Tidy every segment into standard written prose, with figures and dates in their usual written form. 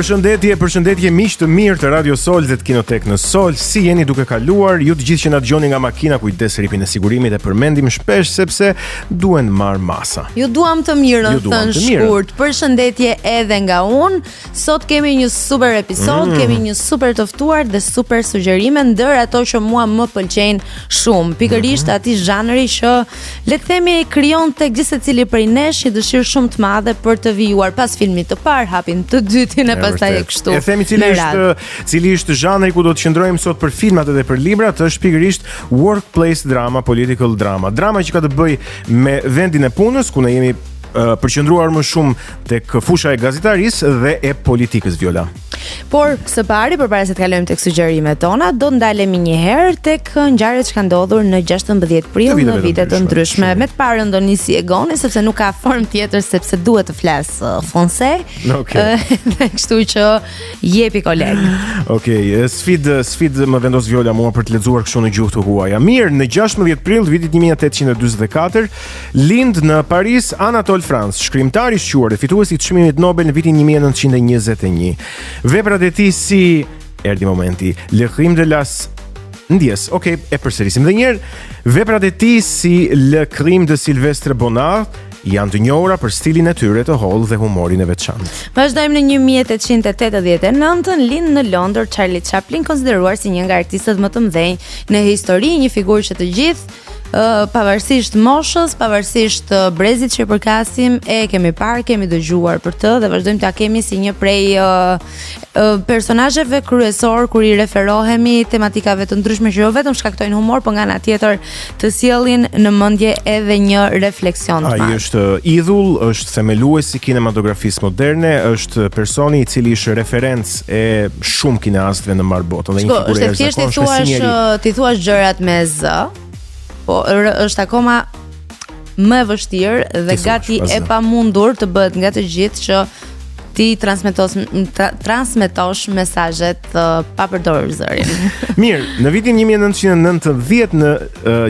Përshëndetje miq të mirë të Radio Sol dhe të Kinotek në Sol. Si jeni duke kaluar? Ju të gjithë që na dëgjoni nga makina, kujdes ripin e sigurimit e përmendim shpesh sepse duhen marr masa. Ju duam të mirën, thën shkurt. Përshëndetje edhe nga unë. Sot kemi një super episod, kemi një super të ftuar dhe super sugjerime ndër ato që mua më pëlqejnë shumë. Pikërisht atij zhanri që le të themi krijon tek gjithë secili prej nesh një dëshirë shumë të madhe për të vijuar pas filmit të parë, hapin të dytin e pastaj e kështu. E themi cili është zhanri ku do të qëndrojmë sot për filmat edhe për librat, është pikërisht workplace drama, political drama. Drama që ka të bëjë me vendin e punës, ku ne jemi përqendruar më shumë tek fusha e gazetarisë dhe e politikës, Viola. Por së pari, përpara se të kalojmë tek sugjerimet tona, do ndalemi një herë tek ngjarjet që kanë ndodhur në 16 prill në vite të ndryshme. Me të parën do nisi Egoni sepse nuk ka formë tjetër sepse duhet të flas fonse. Okej. Dhe kështu që jepi koleg. Okej, sfidë më vendos Viola mua për të lexuar kështu në gjuhë të huaja. Mirë, në 16 prill vitit 1844 lind në Paris Anatole France, shkrimtari i shquar dhe fituesi i çmimit Nobel në vitin 1921. Veprat e tij si erdhi momenti, Le Crime de las Ndies. Okej, e përsërisim edhe një herë. Veprat e tij si Le Crime de Sylvestre Bonnard janë të njohura për stilin e tyre të hollë dhe humorin e veçantë. Vazhdojmë në 1889, lind në Londër Charlie Chaplin, konsideruar si një nga artistët më të mëdhenj në histori, një figurë që të gjithë pavarësisht moshës, pavarësisht brezit që përkasim, e kemi parë, kemi dëgjuar për të dhe vazhdojmë ta kemi si një prej personazheve kryesor kur i referohemi tematikave të ndryshme që jo vetëm shkaktojnë humor, por nga ana tjetër të sjellin në mendje edhe një refleksion të madh. Ai është idhull, është themeluesi i kinematografisë moderne, është personi i cili është referencë e shumë kineastëve në mbar botën dhe një figurë e jashtëzakonshme. Ti thua gjërat me z, po është akoma më e vështirë dhe gati e pamundur të bëhet nga të gjithë që ti transmetosh mesazhet pa përdorur zërin. Mirë, në vitin 1990 në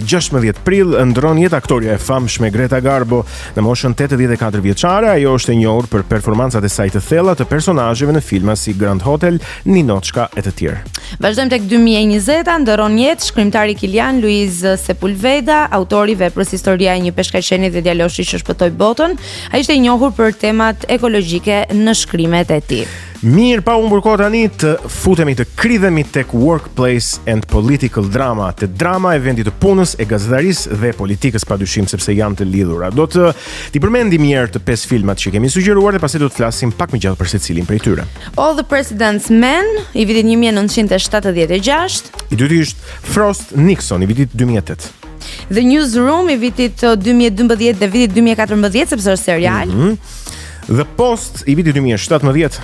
16 prill ndron jetë aktoria e famshme Greta Garbo në moshën 84 vjeçare. Ajo është e njohur për performancat e saj të thella të personazheve në filma si Grand Hotel, Ninochka e të tjerë. Vazhdojmë tek 2020, ndron jetë shkrimtari Kilian Luiz Sepulveda, autori veprës Historia e një peshkaqeni dhe djaloshi që shpëtoi botën. Ai ishte i njohur për temat ekologjike në shkrimet e tij. Mirë, pa humbur kohë tani të futemi të kridhemi tek workplace and political drama, të drama e vendit të punës, e gazetarisë dhe politikës padyshim sepse janë të lidhura. Do të t'i përmendim një herë të 5 filmat që kemi sugjeruar dhe pastaj do të flasim pak më gjatë për secilin prej tyre. All the President's Men i vitit 1976. I dyti është Frost Nixon i vitit 2008. The Newsroom i vitit 2012 dhe vitit 2014 sepse është serial. The Post i vitit 2017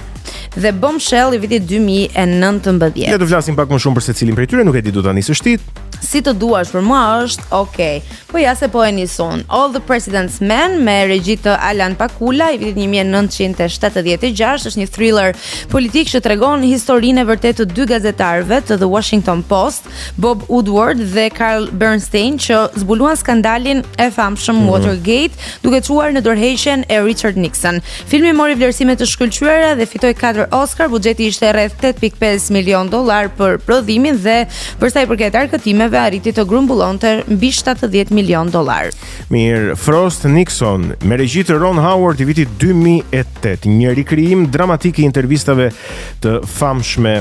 dhe Bombshell i vitit 2019. Le të flasim pak më shumë për secilin prej tyre, nuk e di do ta nisësh ti. Si të duash, për mua është okay. Po ja se po e nisun. All the President's Men me regji të Alan Pakula i vitit 1976 është një thriller politik që tregon historinë e vërtetë të dy gazetarëve të The Washington Post, Bob Woodward dhe Carl Bernstein, që zbuluan skandalin e famshëm Watergate, duke çuar në dorëheqjen e Richard Nixon. Filmi mori vlerësime të shkëlqyera dhe fitoi 4 Oscar, buxheti ishte rreth $8.5 milion për prodhimin dhe për sa i përket arkëtimeve arriti të grumbullonte mbi $70 milion. Mirë, Frost Nixon me regji të Ron Howard i vitit 2008, një rikrijim dramatik i intervistave të famshme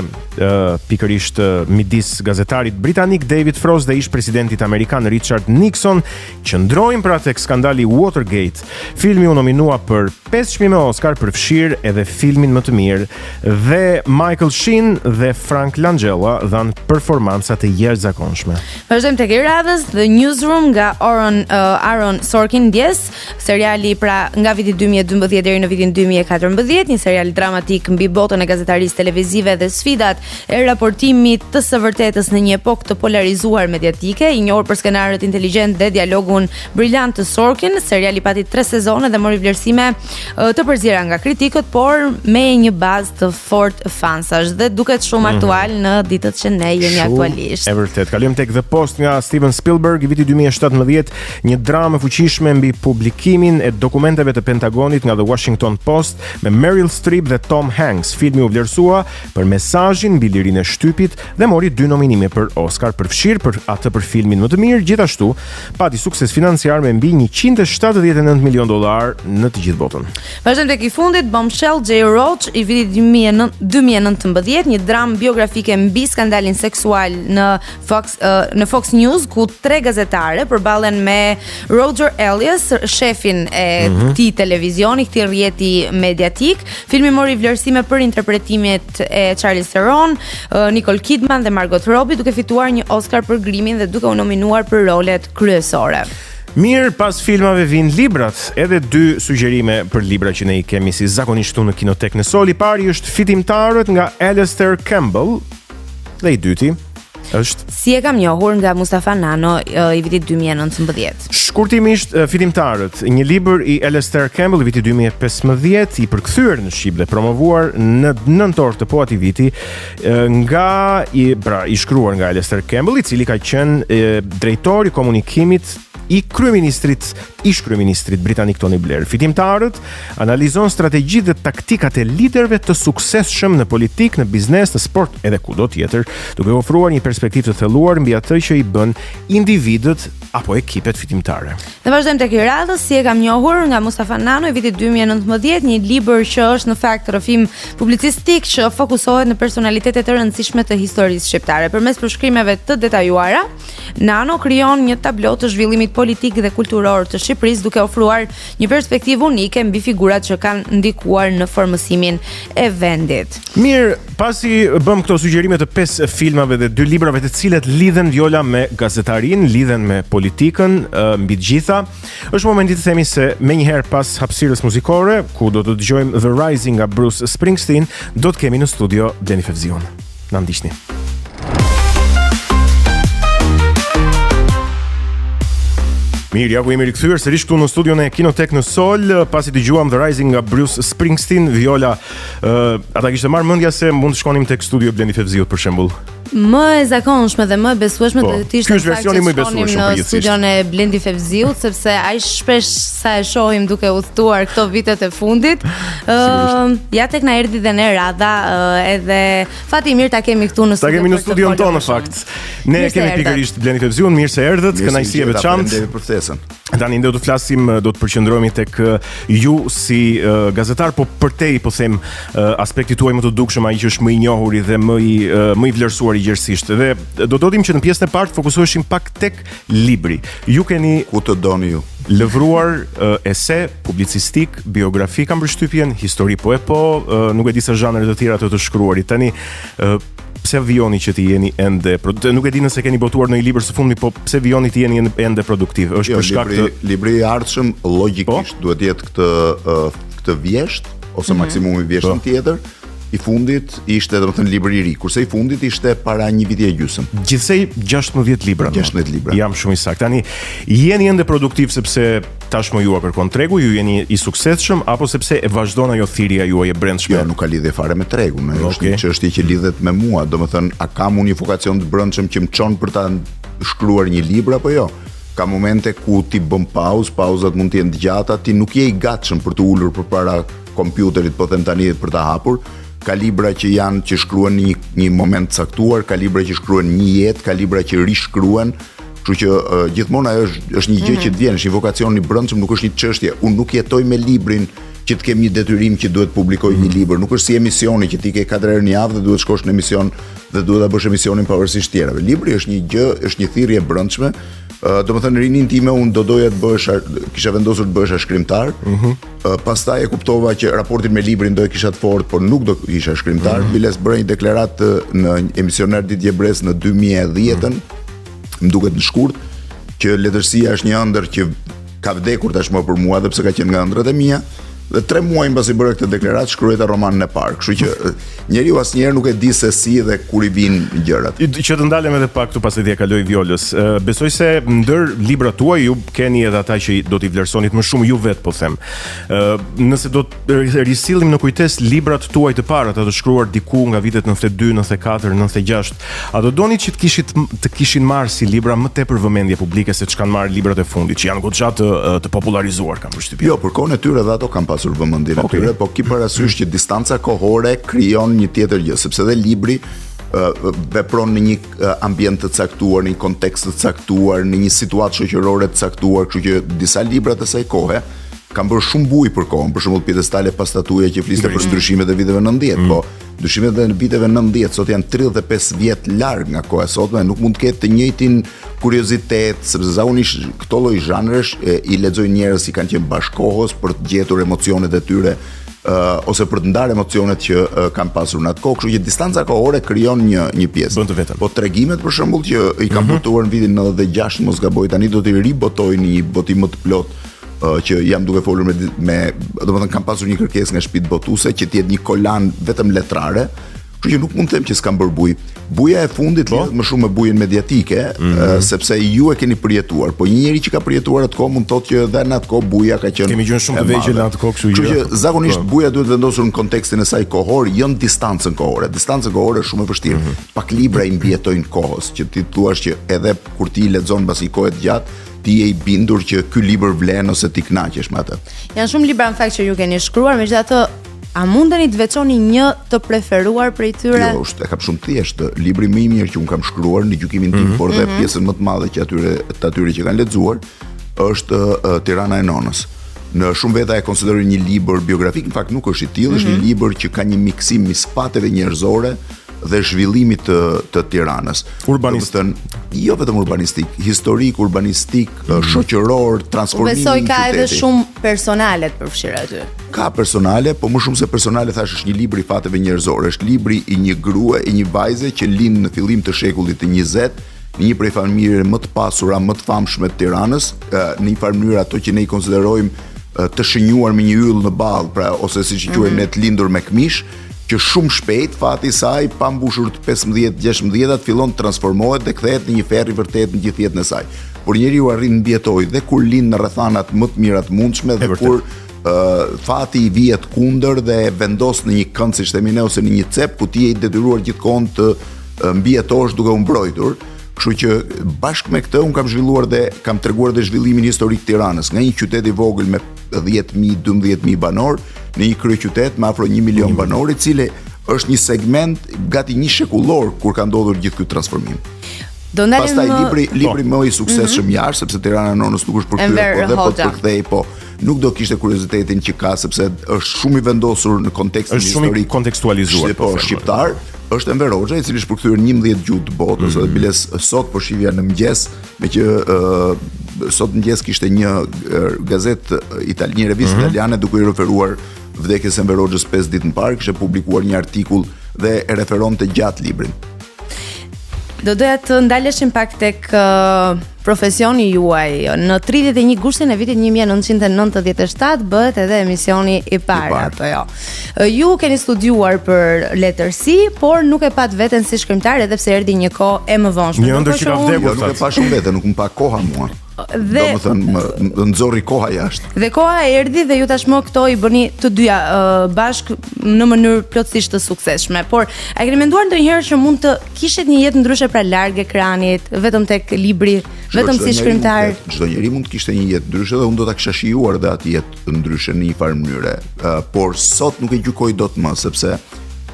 pikërisht midis gazetarit britanik David Frost dhe ish presidentit amerikan Richard Nixon, qëndrojnë pra tek skandali Watergate. Filmi u nominua për 5 çmime Oscar, përfshirë edhe filmin më të mirë, dhe Michael Sheen dhe Frank Langella dhanë performanca të jashtëzakonshme. Vazhdojmë tek radhës The Newsroom nga Aaron Sorkin, seriali pra nga viti 2012 deri në vitin 2014, një serial dramatik mbi botën e gazetarisë televizive dhe sfidat e raportimit të së vërtetës në një epokë të polarizuar mediatike, i njohur për skenarët inteligjent dhe dialogun brillant të Sorkin. Seriali pati 3 sezone dhe mori vlerësime të përziera nga kritikët, por me një bazë të fortë fansash dhe duket shumë aktual në ditët që ne jemi aktualisht. E vërtet, kalojmë tek The Post nga Steven Spielberg i vitit 2017, një dramë e fuqishme mbi publikimin e dokumenteve të Pentagonit nga The Washington Post me Meryl Streep dhe Tom Hanks. Filmi u vlerësua për mesazhin mbi lirinë e shtypit dhe mori 2 nominime për Oscar, përfshirë për atë për filmin më të mirë. Gjithashtu pati sukses financiar me mbi $179 milion në të gjithë botën. Vazhdojmë tek i fundit, Bombshell J. Roach i vitit 2019, një dramë biografike mbi skandalin seksual në Fox News, ku 3 gazetare përballen me Roger Elias, shefin e këtij televizioni, këtij rrjeti mediatik. Filmi mori vlerësime për interpretimet e Charlize Theron, Nicole Kidman dhe Margot Robbie, duke fituar një Oscar për grimin dhe duke u nominuar për rolet kryesore. Mirë, pas filmave vijnë librat, edhe 2 sugjerime për libra që ne i kemi si zakonisht këtu në Kinotek në Sol. I pari është Fitimtarët nga Alastair Campbell dhe i dyti është Si e kam njohur nga Mustafa Nano i vitit 2019. Shkurtimisht, Fitimtarët, një libër i Alastair Campbell i vitit 2015, i përkthyer në shqip dhe promovuar në nëntor të po atij viti i shkruar nga Alastair Campbell, i cili ka qenë drejtori i komunikimit i ish kryeministrit britanik Tony Blair. Fitimtarët analizon strategjitë dhe taktikat e liderëve të suksesshëm në politikë, në biznes, në sport edhe kudo tjetër, duke ofruar një perspektivë të thelluar mbi atë që i bën individët apo ekipet fitimtare. Dhe vazhdojmë tek radhës, Si e kam njohur nga Mustafa Nano i vitit 2019, një libër që është në fakt rrëfim publicistik që fokusohet në personalitetet të rëndësishme të historisë shqiptare. Përmes përshkrimeve të detajuara, Nano krijon një tablo të zhvillimit politik dhe kulturor të Shqipërisë, duke ofruar një perspektivë unike mbi figurat që kanë ndikuar në formësimin e vendit. Mirë, pasi bëm këto sugjerime të 5 filmave dhe 2 librave të cilët lidhen Viola me gazetarinë, lidhen me politikën, mbi të gjitha, është momenti të themi se menjëherë pas hapësirës muzikore, ku do të dëgjojmë The Rising nga Bruce Springsteen, do të kemi në studio Blendi Fevzion. Na ndiqni. Mirë, ja ku jemi rikthyer sërish këtu në studion e Kinotek në Sol, pasi dëgjuam The Rising nga Bruce Springsteen. Viola, ata kishte marrë mendja se mund të shkonim tek studio Blendi Fevziut për shembull. Më e zakonshme dhe më e besueshme do të ishte versioni më i besueshëm në studion e Blendi Fevziut, sepse aq shpesh sa e shohim duke udhëtuar këto vitet e fundit. Ja tek na erdhi dhe ne radha, edhe fati mirë ta kemi këtu në studio. Ta kemi në studion tonë në fakt. Ne kemi pikërisht Blendi Fevziun, mirë se erdhët, kënaqësi e veçantë. Tani do të flasim, do të përqendrohemi tek ju si gazetar, po përtej po them aspekti tuaj më të dukshëm, ai që është më i njohur dhe më i vlerësuar gjërësisht. Dhe do dodim që në pjesën e parë të fokusoheshim pak tek libri. Ju keni ku të doni ju lëvruar ese, publicistik, biografi, kam përshtypjen, histori po e po, nuk e di sa zhanre të tjera të shkruarit. Tani pse vijoni që ti jeni ende, nuk e di nëse keni botuar në një libër së fundmi, po pse vijoni ti jeni ende produktiv? Është për shkak të libri i ardhshëm logjikisht duhet jetë këtë vjesht ose maksimumi vjeshtën tjetër. I fundit ishte domethënë libër i ri, kurse i fundit ishte para një viti e gjysmë. Gjithsej 16 libra. 16 libra. Jam shumë i saktë. Tani jeni ende produktiv sepse tashmë ju ka kërkon tregu, ju jeni i suksesshëm apo sepse e vazhdon ajo thirrja juaj e brendshme? Jo, nuk ka lidhje fare me tregun, është një çështje që lidhet me mua, domethënë a kam unë një vokacion të brendshëm që më çon për ta shkruar një libër apo jo? Ka momente ku ti bën pauzat mund të jenë të gjata, ti nuk je i gatshëm për të ulur përpara kompjuterit, po them tani për ta hapur. Ka libra që shkruan një moment caktuar, ka libra që shkruan një jetë, ka libra që rishkruan, kështu që gjithmonë ajo është një gjë që të vjen, është një vokacion i brendshëm, nuk është një çështje. Unë nuk jetoj me librin që të kem një detyrim që duhet publikoj një libër, nuk është si emisioni që ti ke 4 herë në javë dhe duhet shkosh në emision dhe duhet ta bësh emisionin pavarësisht tjerave. Libri është një gjë, është një thirrje e brendshme. Domethënë rinin time unë do doja të bëhesha, kisha vendosur të bëhesha shkrimtar. Pastaj e kuptova që raportin me librin do e kisha të fortë, por nuk do isha shkrimtar. Biles bëra një deklaratë në emisioner Ditë Jebres në 2010-ën, më duket në shkurt, që letërsia është një ëndër që ka vdekur tashmë për mua, dhe pse ka qenë nga ëndrat e mia, Dhe 3 muaj mbasi bëre këtë deklaratë, shkruajta romanin e parë. Kështu që njeriu asnjëherë nuk e di se si dhe kur i vinë gjërat. Që të ndalem edhe pak këtu pasi t'ia kaloj Violës. Besoj se ndër librat tuaj ju keni edhe ata që do t'i vlerësonit më shumë ju vet, po them. Nëse do të risillim në kujtes librat tuaj të parë, ata të shkruar diku nga vitet 92, 94, 96, a do doni që të kishin marrë si libra më tepër vëmendje publike se ç'kan marrë librat e fundit, që janë goxha të popularizuar, kam përshtypjen. Jo, për kohën e tyre dhe ato kanë pasur vëmendjen e tyre, po ki parasysh që distanca kohore krijon një tjetër gjë, sepse dhe libri vepron në një ambient të caktuar, në një kontekst të caktuar, në një situatë shoqërore të caktuar, kështu që disa libra të asaj kohe kanë bërë shumë bujë për kohën, për shembull Piedestale Pastatuja që fliste për ndryshimet e viteve 90, po ndryshimet e viteve 90 sot janë 35 vjet larg nga koha e sotme, nuk mund të ketë të njëjtin kuriozitet, sepse zakonisht këto lloj zhanresh i lexojnë njerëz që kanë qenë bashkohës për të gjetur emocionet e tyre ose për të ndarë emocionet që kanë pasur në atë kohë, kështu që distanca kohore krijon një pjesë. Po tregimet për shembull që i kanë botuar në vitin 96, mos gaboj tani do t'i ribotojnë në një botim më të plot që jam duke folur domethënë kam pasur një kërkesë nga shtëpitë botuese që të jetë një kolan vetëm letrare, kështu që nuk mund të them që s'kam bërë bujë. Buja e fundit lidhet më shumë me bujën mediatike, sepse ju e keni përjetuar, po një njeri që ka përjetuar atë kohë mund të thotë që edhe në atë kohë buja ka qenë. Kemi qenë shumë të vegjël në atë kohë, kështu që zakonisht buja duhet vendosur në kontekstin e saj kohor, jo në distancën kohore. Distanca kohore është shumë e vështirë. Pak libra i mbijetojnë kohës, që ti thuash që edhe kur ti lexon mbasi kohë të gjatë, ti je i bindur që ky libër vlen ose ti kënaqesh me atë. Janë shumë libra në fakt që ju keni shkruar, megjithatë a mundeni të veçoni një të preferuar prej tyre? Jo, e kam shumë thjeshtë. Libri më i mirë që un kam shkruar në gjykimin tim, por dhe pjesën më të madhe që atyre që kanë lexuar, është Tirana e Nonës. Në shumë veta e konsideroj një libër biografik, në fakt nuk është i tillë, është një libër që ka një miksim mes fateve njerëzore dhe zhvillimit të Tiranës. Urbanistik. Jo vetëm urbanistik, historik, urbanistik, shoqëror, transformimi i qytetit. Besoj ka edhe shumë personale të përfshirë aty. Ka personale, po më shumë se personale thash është një libër i fateve njerëzore, është libri i një grue, i një vajze që lind në fillim të shekullit të 20, në një prej familje më të pasura, më të famshme të Tiranës, në një farë mënyrë ato që ne i konsiderojmë të shënjuar me një yll në ballë, pra ose siç i quajmë ne të lindur me këmish, që shumë shpejt fati i saj pa mbushur të 15-16 fillon të transformohet dhe kthehet në një ferr i vërtet në gjithë jetën e saj. Por njeriu arrin mbijetoj dhe kur lind në rrethanat më të mira të mundshme dhe kur fati i vihet kundër dhe vendos në një kënd siç themi ne ose në një cep ku ti je i detyruar gjithkohon të mbijetosh duke u mbrojtur. Kështu që bashkë me këtë un kam zhvilluar dhe kam treguar dhe zhvillimin historik të Tiranës, nga një qytet i vogël me 10.000, 12.000 banor në një kryeqytet me afro 1 milion banor, i cili është një segment gati një shekullor kur ka ndodhur gjithë ky transformim. Pastaj libri më i suksesshëm jashtë, sepse Tirana e Nonës nuk është përkthyer, por dhe po të përkthej, po nuk do kishte kuriozitetin që ka, sepse është shumë i vendosur në kontekstin historik. Është shumë i kontekstualizuar, po shqiptar. Është Enver Hoxha, i cili është përkthyer 11 gjuhë të botës, dhe biles sot po shihja në mëngjes, me që sot mëngjes kishte një gazetë italiane, një revistë italiane duke i referuar vdekjes së Enver Hoxhës 5 ditë më parë, kishte publikuar një artikull dhe e referonte gjatë librin. Do doja të ndaleshim pak tek profesioni juaj. Në 31 gushtin e vitit 1997 bëhet edhe emisioni i parë, apo jo. Ju keni studiuar për letërsi, por nuk e pat veten si shkrimtar edhe pse erdhi një kohë e më vonshme. Një ëndër që ka vdekur, nuk e pa shumë veten, nuk më pa koha mua. Dhe më nxorri koha jashtë. Dhe koha erdhi dhe ju tashmë këto i bëni të dyja bashk në mënyrë plotësisht të suksesshme. Por a keni menduar ndonjëherë që mund të kishit një jetë ndryshe pra larg ekranit, vetëm tek libri, vetëm si shkrimtar? Çdo njeri mund të kishte një jetë ndryshe dhe unë do ta kisha shijuar dhe atë jetë ndryshe në një farë mënyre. Por sot nuk e gjykoj dot më, sepse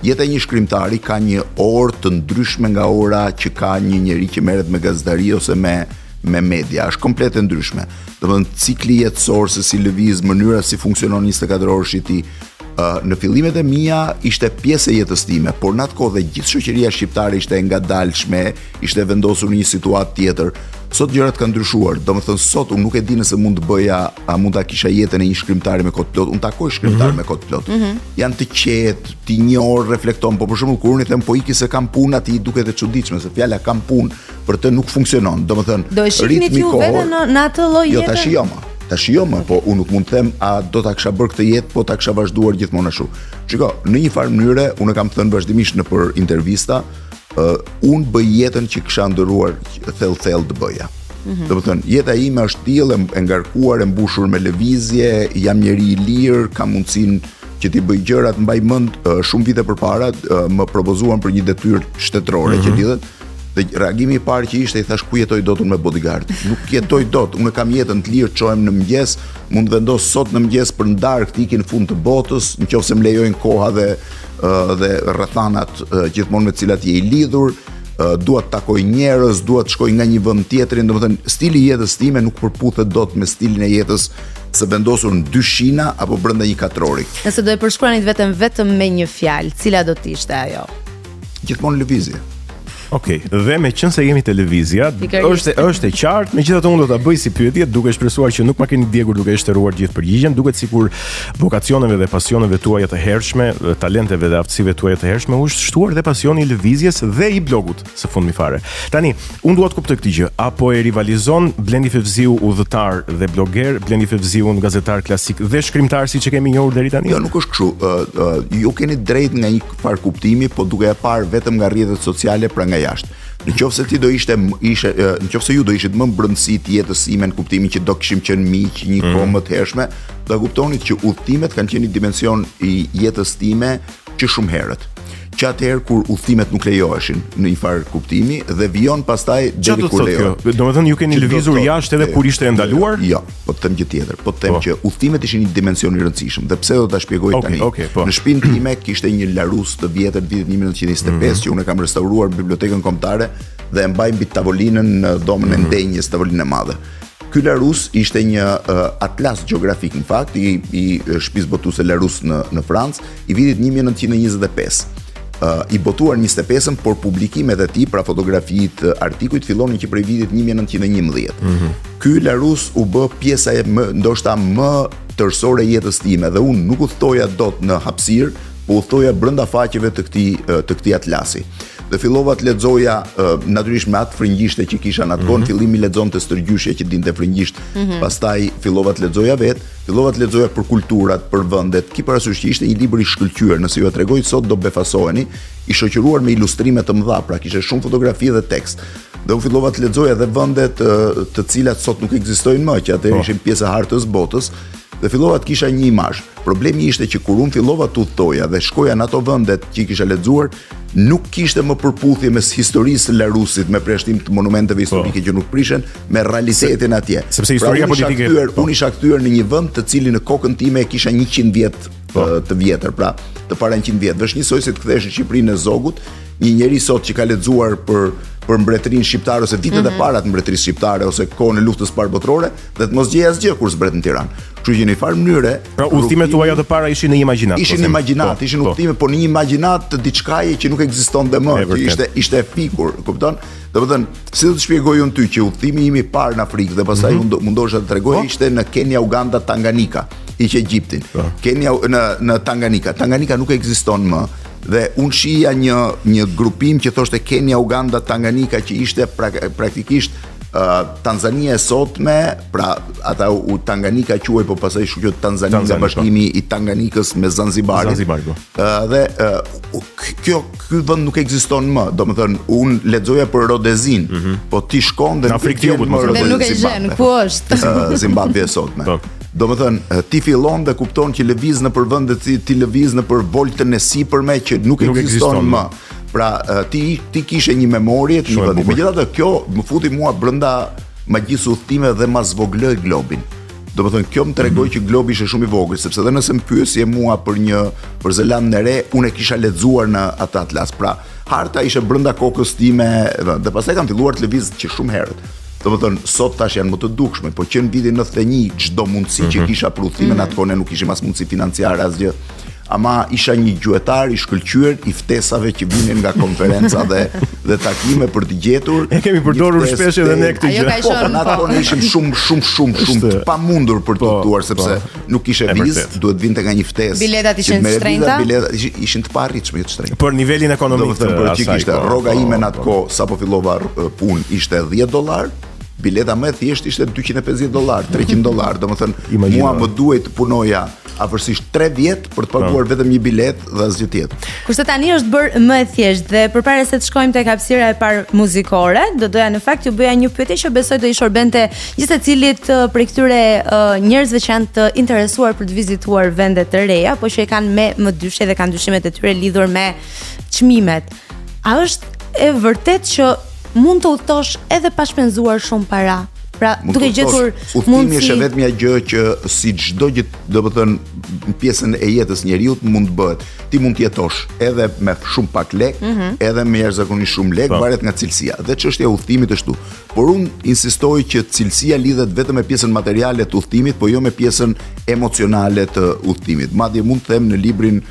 jeta e një shkrimtari ka një orë të ndryshme nga ora që ka një njeri që merret me gazetari ose me media, është komplet e ndryshme. Domethënë cikli jetësor, se si lëviz, mënyra si funksionon 24 orësh i tij. Në fillimet e mia ishte pjesë e jetës time, por në atë kohë dhe gjithë shoqëria shqiptare ishte e ngadalshme, ishte vendosur në një situatë tjetër. Sot gjërat kanë ndryshuar. Domethënë sot unë nuk e di nëse mund të bëja, a mund ta kisha jetën e një shkrimtari me kohë plot. Unë takoj shkrimtar me kohë plot. Janë të qetë, ti një orë reflekton, po për shembull kur unë i them po iki se kam punë, aty duket e çuditshme se fjala kam punë për të nuk funksionon. Domethënë do e shihni ti veten në atë lloj jete. Jo tash jo më. Tash jo më, po unë nuk mund të them a do ta kisha bërë këtë jetë, po ta kisha vazhduar gjithmonë ashtu. Shiko, në një farë mënyre, unë kam thënë vazhdimisht në për intervista, unë bëj jetën që kisha ndëruar thellë të bëja. Do të thënë, jeta ime është tillë e ngarkuar, e mbushur me lëvizje, jam njeri i lirë, kam mundësinë që ti bëj gjërat, mbaj mend shumë vite përpara më propozuan për një detyrë shtetërore që lidhet. Dhe reagimi i parë që ishte, i thash, ku jetoj dot unë me bodyguard? Nuk jetoj dot, unë kam jetën të lirë, çohem në mëngjes, mund të vendos sot në mëngjes për ndarë të ikin në fund të botës, nëse më lejojnë koha dhe rrethanat gjithmonë me të cilat je i lidhur, dua të takoj njerëz, dua të shkoj nga një vend tjetër, domethënë stili i jetës time nuk përputhet dot me stilin e jetës së vendosur në 2 shina apo brenda një katrori. Nëse do e përshkruanit vetëm me një fjalë, cila do të ishte ajo? Gjithmonë lëvizje. Okej, dhe me qenë se jemi televizja, është e qartë, megjithatë unë do ta bëj si pyetje, duke shpresuar që nuk ma keni djegur duke shtëruar gjithë përgjigjen, duket sikur vokacioneve dhe pasioneve tuaja të hershme, talenteve dhe aftësive tuaja të hershme u është shtuar dhe pasioni i lëvizjes dhe i blogut së fundmi fare. Tani, unë dua të kuptoj këtë gjë, apo e rivalizon Blendi Fevziu udhëtar dhe bloger, Blendi Fevziu gazetar klasik dhe shkrimtar siç e kemi njohur deri tani? Jo, nuk është kështu. Ju keni drejt nga një farë kuptimi, po duke e parë vetëm nga rrjetet sociale pra nga jashtë. Nëse ti nëse ju do ishit më brendësi të jetës sime në kuptimin që do kishim qenë miq një kohë më të hershme, do kuptonit që udhëtimet kanë qenë një dimension i jetës time që shumë herët. Që atëherë kur udhëtimet nuk lejoheshin në një farë kuptimi dhe vijon pastaj deri kur lejohet. Domethënë ju keni lëvizur jashtë edhe kur ishte e ndaluar? Jo, po të them gjë tjetër. Po të them që udhëtimet ishin një dimension i rëndësishëm dhe pse do ta shpjegoj tani. Në shtëpinë time kishte një larus të vjetër vitit 1925 që unë kam restauruar në bibliotekën kombëtare dhe e mbaj mbi tavolinën në dhomën e ndenjës, tavolinë e madhe. Ky larus ishte një atlas gjeografik në fakt i shtëpisë botuese Larus në Francë i vitit 1925. I botuar 25-ën, por publikimet e tij, pra fotografitë, artikujt fillonin që prej vitit 1911. Ky larus u bë pjesa ndoshta më tërësore e jetës time dhe unë nuk udhtoja dot në hapësirë, po udhtoja brenda faqeve të këtij atlasi. Dhe fillova të lexoja natyrisht me atë frëngjishte që kisha në atë kohë, fillimi lexonte stërgjyshje që dinte frëngjisht, pastaj fillova të lexoja fillova të lexoja për kulturat, për vendet. Ki parasysh që ishte një libër i shkëlqyer, nëse ju e tregoj sot do befasoheni, i shoqëruar me ilustrime të mëdha, pra kishte shumë fotografi dhe tekst. Dhe u fillova të lexoja edhe vendet të cilat sot nuk ekzistojnë më, që atëherë ishin pjesë e hartës botës. Dhe fillova të kisha një imazh. Problemi ishte që kur unë fillova të udhtoja dhe shkoja në ato vendet që i kisha lexuar, nuk kishte më përputhje mes historisë së Larusit me përshtim të monumenteve historike që nuk prishen me realitetin atje. Sepse historia politike unë isha kthyer në një vend të cilin në kokën time e kisha 100 vjet të vjetër, pra të para 100 vjet. Është njësoj si të kthesh në Shqipërinë e Zogut, një njeri sot që ka lexuar për mbretërinë shqiptare ose vitet e para të mbretërisë shqiptare ose kohën e luftës parë botërore dhe të mos gjej asgjë kur zbret në Tiranë. Kështu që në një farë mënyre, pra udhëtimet tuaja të para ishin në imagjinat. Ishin udhëtime, po në një imagjinat të diçkaje që nuk ekzistonte më, që ishte e fikur, kupton? Domethënë, si do të shpjegoj unë ty që udhëtimi im i parë në Afrikë dhe pastaj mundosha të tregoj ishte në Kenya, Uganda, Tanganyika, hiq Egjiptin. Kenya në Tanganyika. Tanganyika nuk ekziston më. Dhe unë shija një grupim që thoshte Kenya, Uganda, Tanganyika, që ishte praktikisht Tanzania e sotme, pra ata u Tanganyika quaj, po pastaj quhet Tanzania nga bashkimi i Tanganikës me Zanzibarin. Dhe ky vend nuk ekziston më. Domethënë unë lexoja për Rodezin, po ti shkon dhe nuk e gjen ku është. Zimbabwe e sotme. Domethënë ti fillon dhe kupton që lëviz në për vende ti lëviz në për voltën e sipërme që nuk ekziston më. Pra ti kishe një memorie të një vendi. Megjithatë kjo më futi mua brenda magjisë udhëtimeve dhe ma zvogloi globin. Domethënë kjo më tregoi që globi ishte shumë i vogël, sepse edhe nëse më pyesje mua për Zelandën e Re, unë e kisha lexuar në atë atlas. Pra harta ishte brenda kokës time dhe pastaj kam filluar të lëviz që shumë herët. Domethënë sot tash janë më të dukshme, po që në vitin 91 çdo mundësi që kisha për udhëtime në atë kohë nuk kishim as mundësi financiare asgjë. Ama isha një gjuetar i shkëlqyer i ftesave që vinin nga konferenca dhe takime për të gjetur. E kemi përdorur shpesh edhe ne këtë gjë. Po, në atë kohë ishim shumë të pamundur për të udhëtuar sepse nuk kishe vizë, duhet vinte nga një ftesë. Biletat ishin të shtrenjta? Biletat ishin të paarritshme, jo të shtrenjta. Për nivelin ekonomik të asaj. Rroga ime në atë kohë sapo fillova punë ishte $10, bileta më e thjeshtë ishte $250, $300, domethënë mua më duhej të punoja afërsisht 3 vjet për të paguar vetëm një biletë dhe asgjë tjetër. Kurse tani është bërë më e thjeshtë dhe përpara se të shkojmë tek hapësira e parë muzikore, do doja në fakt ju bëja një pyetje që besoj do i shërbente gjithë secilit prej këtyre njerëzve që janë të interesuar për të vizituar vende të reja, po që e kanë me më dyshe dhe kanë dyshimet e tyre lidhur me çmimet. A është e vërtet që mund të udhtosh edhe pa shpenzuar shumë para? Pra, duke gjetur udhtimi është vetëm një gjë që si çdo gjë, domethënë pjesën e jetës njeriu mund të bëhet. Ti mund të jetosh edhe me shumë pak lek, edhe me jashtëzakonisht shumë lek, varet nga cilësia. Dhe çështja e udhtimit është kështu. Por unë insistoj që cilësia lidhet vetëm me pjesën materiale të udhtimit, po jo me pjesën emocionale të udhtimit. Madje mund të them në librin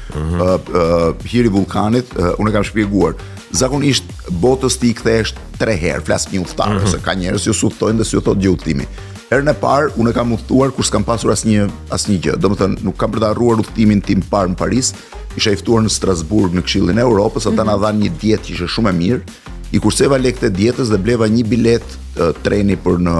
Hiri i Vullkanit, unë kam shpjeguar. Zakonisht botës ti I kthesh 3 herë, flas një udhëtar, se ka njerëz që udhtojnë dhe si u thot gjë udhtimi. Herën e parë unë kam udhtuar kur s'kam pasur asnjë gjë. Domethënë nuk kam për të harruar udhtimin tim parë në Paris, isha I ftuar në Strasburg në Këshillin e Europës, ata na dhanë një dietë që ishte shumë e mirë. I kurseva lekët e dietës dhe bleva një bilet treni për në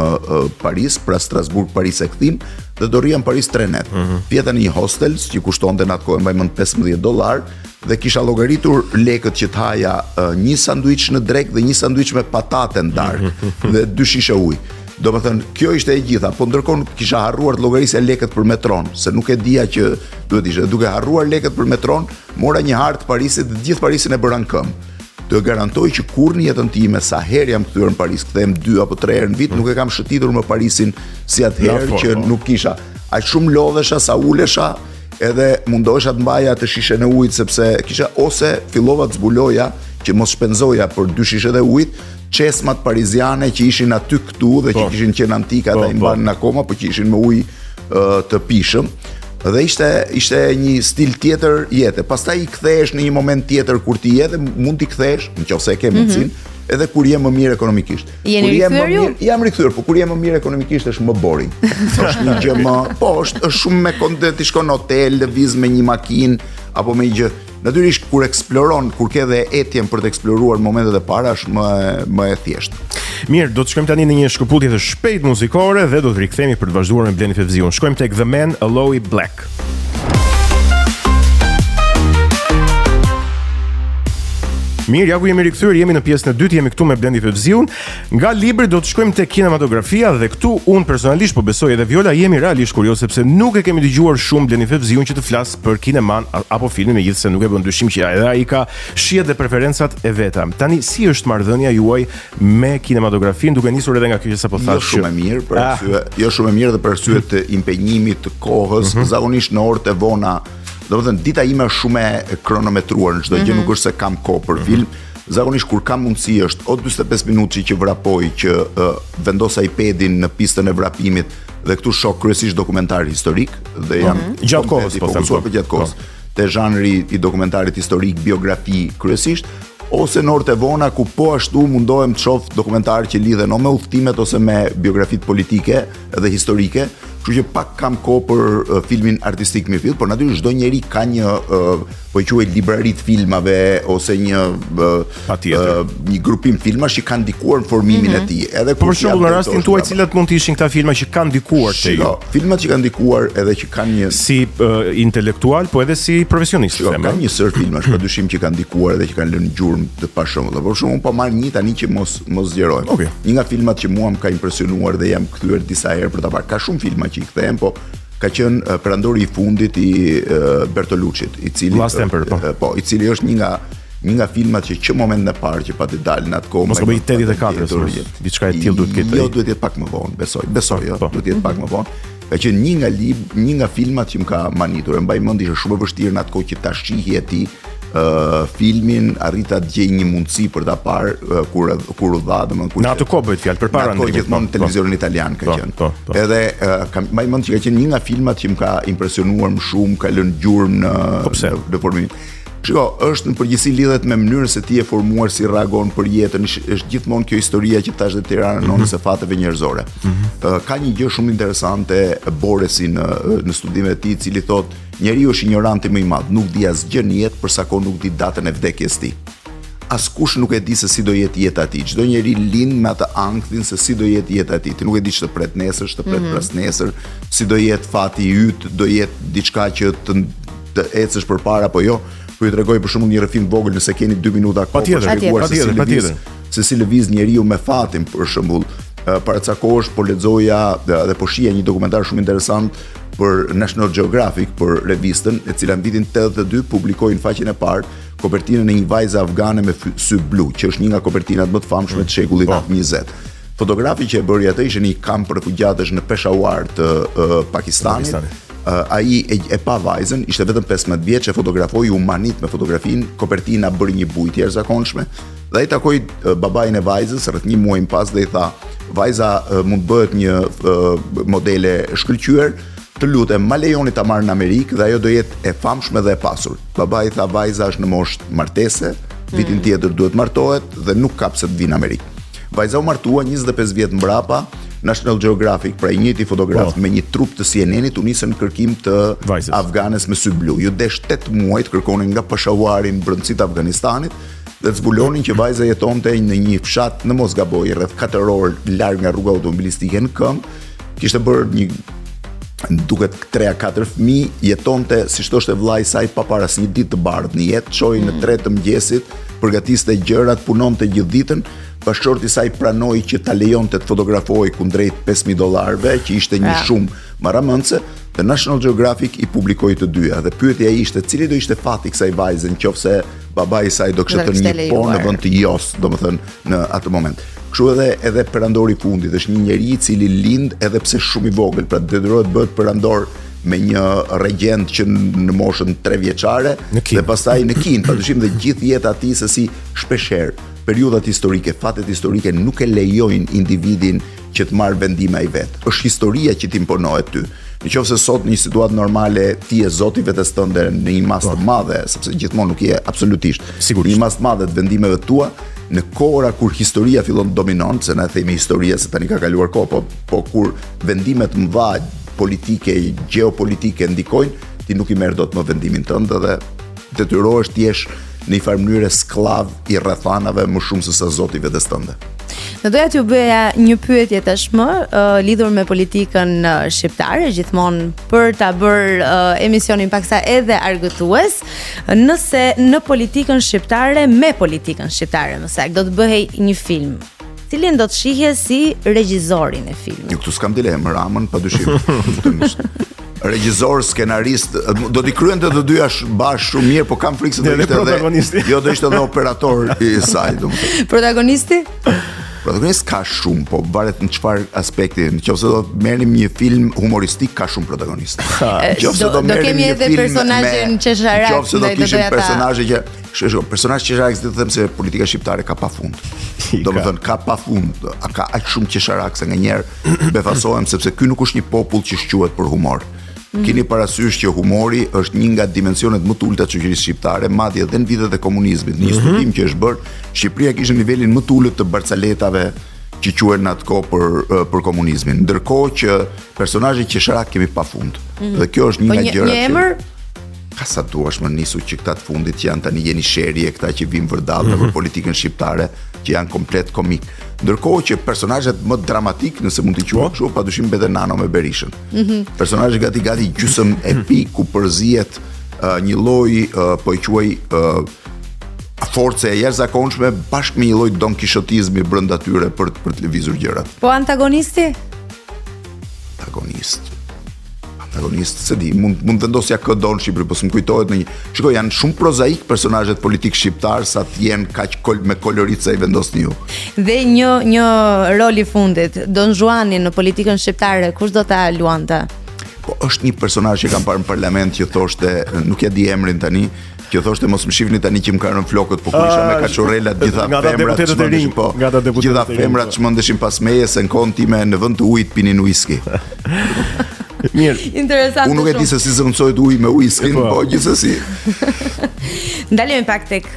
Paris, pra Strasburg Paris e kthim, dhe do rria në Paris 3 net. Pjeta në një hostel që kushtonte në atë kohë mbaj mend $15 dhe kisha llogaritur lekët që të haja një sanduiç në drek dhe një sanduiç me patate në darkë dhe 2 shishe ujë. Domethënë kjo ishte e gjitha, po ndërkohë kisha harruar të llogarisja lekët për metron, se nuk e dija që duhet ishte. Duke harruar lekët për metron, mora një hartë Parisit dhe gjithë Parisin e bëra në këmbë. Të garantoj që kur në jetën time, sa herë jam kthyer në Paris, kthehem 2 apo 3 herë në vit, nuk e kam shëtitur më Parisin si atëherë që nuk kisha. Aq shumë lodhesha sa ulesha, edhe mundohesha të mbaja të shishen e ujit, sepse kisha ose fillova të zbuloja që mos shpenzoja për 2 shishet e ujit, çesmat pariziane që ishin aty këtu dhe që kishin qenë antike, ata I mbanin akoma, por që ishin me ujë të pishëm. Dhe ishte një stil tjetër jete. Pastaj I kthehesh në një moment tjetër kur ti je dhe mund t'i kthehesh, nëse e ke mundsinë, edhe kur je më mirë ekonomikisht. Jeni rikthyer ju? Jam rikthyer, por kur je më mirë ekonomikisht është më boring. Është një gjë më, është shumë me kontent, ti shkon në hotel, lëviz me një makinë apo me një gjë. Natyrisht kur eksploron, kur ke dhe etjen për të eksploruar momentet e para është më e thjeshtë. Mirë, do të shkojmë tani në një shkëputje të shpejt muzikore dhe do të rikthehemi për të vazhduar me Blendi Fevziun. Shkojmë tek The Man, Aloe Black. Mirë, ja ku jemi rikthyer, jemi në pjesën e dytë, jemi këtu me Blendi Fevziun. Nga libri do të shkojmë tek kinematografia dhe këtu unë personalisht po besoj edhe Viola jemi realisht kurioz sepse nuk e kemi dëgjuar shumë Blendi Fevziun që të flas për kineman apo filmin, megjithëse nuk e bën dyshim që edhe ai ka shihet dhe preferencat e veta. Tani si është marrëdhënia juaj me kinematografin, duke nisur edhe nga kjo që sapo thash? Jo shumë e mirë, për arsye, jo shumë e mirë dhe për arsye të impenjimit të kohës, zakonisht në orët e vona. Domethënë dita ime është shumë e kronometruar, në çdo gjë nuk është se kam kohë për film. Zakonisht kur kam mundësi është o 45 minutë që vrapoj që vendos iPadin në pistën e vrapimit dhe këtu shoh kryesisht dokumentar historik dhe jam gjatë kohës po them për gjatë kohës. Te zhanri I dokumentarit historik, biografi kryesisht, ose në orët e vona ku po ashtu mundohem të shoh dokumentar që lidhen o me udhtimet ose me biografitë politike dhe historike. Kështu që pak kam kohë për filmin artistik mirëfill, por natyrisht çdo njeri ka një po e quaj librari të filmave ose një grupim filmash që kanë ndikuar në formimin e tij. Edhe për shembull në rastin tuaj cilat mund të ishin këta filma që kanë ndikuar te ju? Filmat që kanë ndikuar edhe që kanë një si intelektual, po edhe si profesionist, them. Ka një sër filmash padyshim që kanë ndikuar edhe që kanë lënë gjurmë të pashëmbull. Por shumë po marr një tani që mos zgjerojmë. Okay. Një nga filmat që mua më ka impresionuar dhe jam kthyer disa herë për ta parë. Ka shumë filma që I kthehem, po ka qenë perandori I fundit I Bertolucit, I cili I cili është një nga filmat që momentin e parë që pati dalin atë kohë. Mos ka bëj 84, diçka e tillë duhet ketë. Jo, duhet jetë pak më vonë, besoj, jo, duhet jetë pak më vonë. Ka qenë një nga filmat që më ka manitur. E mbaj mend ishte shumë e vështirë në atë kohë që ta shihje ti filmin, arrita të gjej një mundësi për ta parë kur u dha, domethënë në atë kohë bëhet fjalë përpara ndërkohë gjithmonë në televizionin italian ka qenë. Edhe mbaj mend që ka qenë një nga filmat që më ka impresionuar më shumë, ka lënë gjurmë në formimin. Shiko, është në përgjithësi lidhet me mënyrën se ti je formuar si reagon për jetën, është gjithmonë kjo historia që tash dhe Tirana nonës e fateve njerëzore. Ka një gjë shumë interesante Boresi në studimet e tij, I cili thotë njeriu është ignoranti më I madh, nuk di asgjë në jetë për sa kohë nuk di datën e vdekjes tij. askush nuk e di se si do jetë jeta e tij. Çdo njeri lind me atë ankthin se si do jetë jeta e tij. Ti nuk e di ç'të pret nesër, ç'të pret prasnesër, si do jetë fati i yt, do jetë diçka që të ecësh përpara apo jo. Po ju tregoj për shembull një rrëfim vogël nëse keni 2 minuta kohë për shpjeguar se si lëviz njeriu me fatin për shembull. Para ca kohësh po lexoja dhe po shija një dokumentar shumë interesant për National Geographic, për revistën, e cila në vitin 82 publikoi në faqen e parë kopertinën e një vajze afgane me sy blu, që është një nga kopertinat më të famshme të shekullit 20. Fotografi që e bëri atë ishte një kamp refugjatësh në Peshawar të Pakistanit. Ai e pa vajzën, ishte vetëm 15 vjeç, e fotografoi, u manit me fotografinë, kopertina bëri një bujë të jashtëzakonshme. Dhe ai takoi babain e vajzës rreth një muaj pas dhe i tha: "Vajza mund bëhet një modele shkëlqyer, të lutem, ma lejoni ta marr në Amerikë dhe ajo do jetë e famshme dhe e pasur." Babai tha: "Vajza është në moshë martese, vitin tjetër duhet martohet dhe nuk ka pse të vinë në Amerikë." Vajza u martua 25 vjet mbrapa. National Geographic, pra i njëjti fotograf me një trup të CNN-it u nisën në kërkim të afganes me sy blu. Ju desh 8 muaj të kërkonin nga Peshawari në brendësitë të Afganistanit dhe zbulonin që vajza jetonte në një fshat në mos gaboj rreth 4 orë larg nga rruga automobilistike në këmbë. Kishte bërë një duket 3-4 fëmijë, jetonte siç thoshte vllai i saj pa para asnjë ditë të bardhë në jetë, çoi në 3 të mëngjesit, përgatiste gjërat, punonte gjithë ditën. Bashkëshorti i saj pranoi që ta lejonte të fotografoi kundrejt $5,000, që ishte një shumë marramëndse, dhe National Geographic i publikoi të dyja. Dhe pyetja ishte cili do ishte fati kësaj vajze nëse babai i saj do kishte thënë një po në vend të jos, domethënë në atë moment. Kështu edhe perandori i fundit është një njeri i cili lind edhe pse shumë i vogël, pra detyrohet bëhet perandor me një regjent që në moshën 3 vjeçare dhe pastaj në kin, padyshim dhe gjithë jeta e tij se si shpeshherë periudhat historike, fatet historike nuk e lejojnë individin që të marrë vendime ai vet. Është historia që t'imponohet ty. Nëse sot në një situatë normale ti je zoti vetes tënde në një masë të madhe, sepse gjithmonë nuk je absolutisht, në një masë të madhe të vendimeve tua, në kohëra kur historia fillon të dominon, se na themi historia se tani ka kaluar kohë, po kur vendimet mëdha politike, gjeopolitike ndikojnë, ti nuk i merr dot më vendimin tënd dhe detyrohesh të jesh në një farë mënyrë sklav i rrethanave më shumë se sa zoti vetes tënde. Në doja t'ju bëja një pyetje tashmë lidhur me politikën shqiptare, gjithmonë për ta bërë emisionin paksa edhe argëtues, nëse në politikën shqiptare, me politikën shqiptare, më saktë, do të bëhej një film, cilin do të shihje si regjizorin e filmit? Këtu s'kam dilemë, Ramën, padyshim. Regjizor, skenarist, do t'i kryen të dyja bashkë shumë mirë, po kam frikë se do ishte edhe operator i saj. Protagonisti? Protagonist ka shumë, po varet në çfarë aspekti. Nëse do të merrim një film humoristik, ka shumë protagonist. Do kemi edhe personazhin qesharak. Nëse do kishim personazhe që personazh qesharak, do të them se politika shqiptare ka pafund. Domethënë ka pafund, ka aq shumë qesharak se nganjëherë befasohem sepse ky nuk është një popull që shquhet për humor. Keni parasysh që humori është një nga dimensionet më të ulta të shoqërisë shqiptare, madje edhe në vitet e komunizmit. Në një studim që është bërë, Shqipëria kishte nivelin më të ulët të barcaletave që quhen në atë kohë për komunizmin, ndërkohë që personazhet qesharak kemi pafund. Dhe kjo është një nga gjërat. Një emër? Ka sa duash më nisu që këta të fundit që janë tani jeni sheri e këta që vinë vërdallë për politikën shqiptare, që janë komplet komik. Ndërkohë që personazhet më dramatik, nëse mund t'i quaj kështu, padyshim mbeten Nano me Berishën. Personazhe gati gjysmë epik ku përzihet një lloj po i quaj force e jashtëzakonshme bashkë me një lloj donkishotizmi brenda tyre për të lëvizur gjërat. Po antagonisti? Antagonist, se di, mund vendosja kë do në Shqipëri, po s'm kujtohet në një. Shikoj, janë shumë prozaik personazhet politik shqiptar sa të jenë kaq me kolorit sa i vendosni ju. Dhe një rol i fundit, Don Juani në politikën shqiptare, kush do ta luante? Po është një personazh që kam parë në parlament që thoshte, nuk ja di emrin tani, që thoshte mos më shihni tani që më kanë rënë flokët, po kur isha me kaçorrelat gjitha femrat çmendeshin pas meje se në kohën time në vend të ujit pinin whisky. Mirë. Interesante. Unë nuk e di se si zëvendësohet uji me whisky, po gjithsesi. Ndalemi pak tek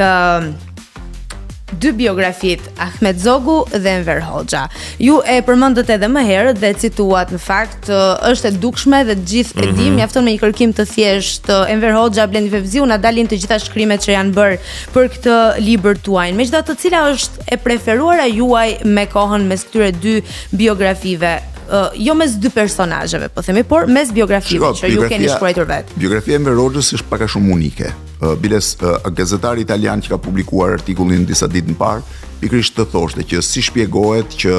dy biografit, Ahmet Zogu dhe Enver Hoxha. Ju e përmendët edhe më herët dhe cituat në fakt është e dukshme dhe të gjithë e dim, mjafton me një kërkim të thjeshtë Enver Hoxha, Blendi Fevziu na dalin të gjitha shkrimet që janë bërë për këtë libër tuaj. Megjithatë, cila është e preferuara juaj me kohën mes këtyre dy biografive? Jo mes dy personazheve, po themi, por mes biografive që ju keni shkruar vetë. Biografia e Enver Hoxhës është pak a shumë unike. Biles gazetari italian që ka publikuar artikullin disa ditë më parë, pikërisht të thoshte që si shpjegohet që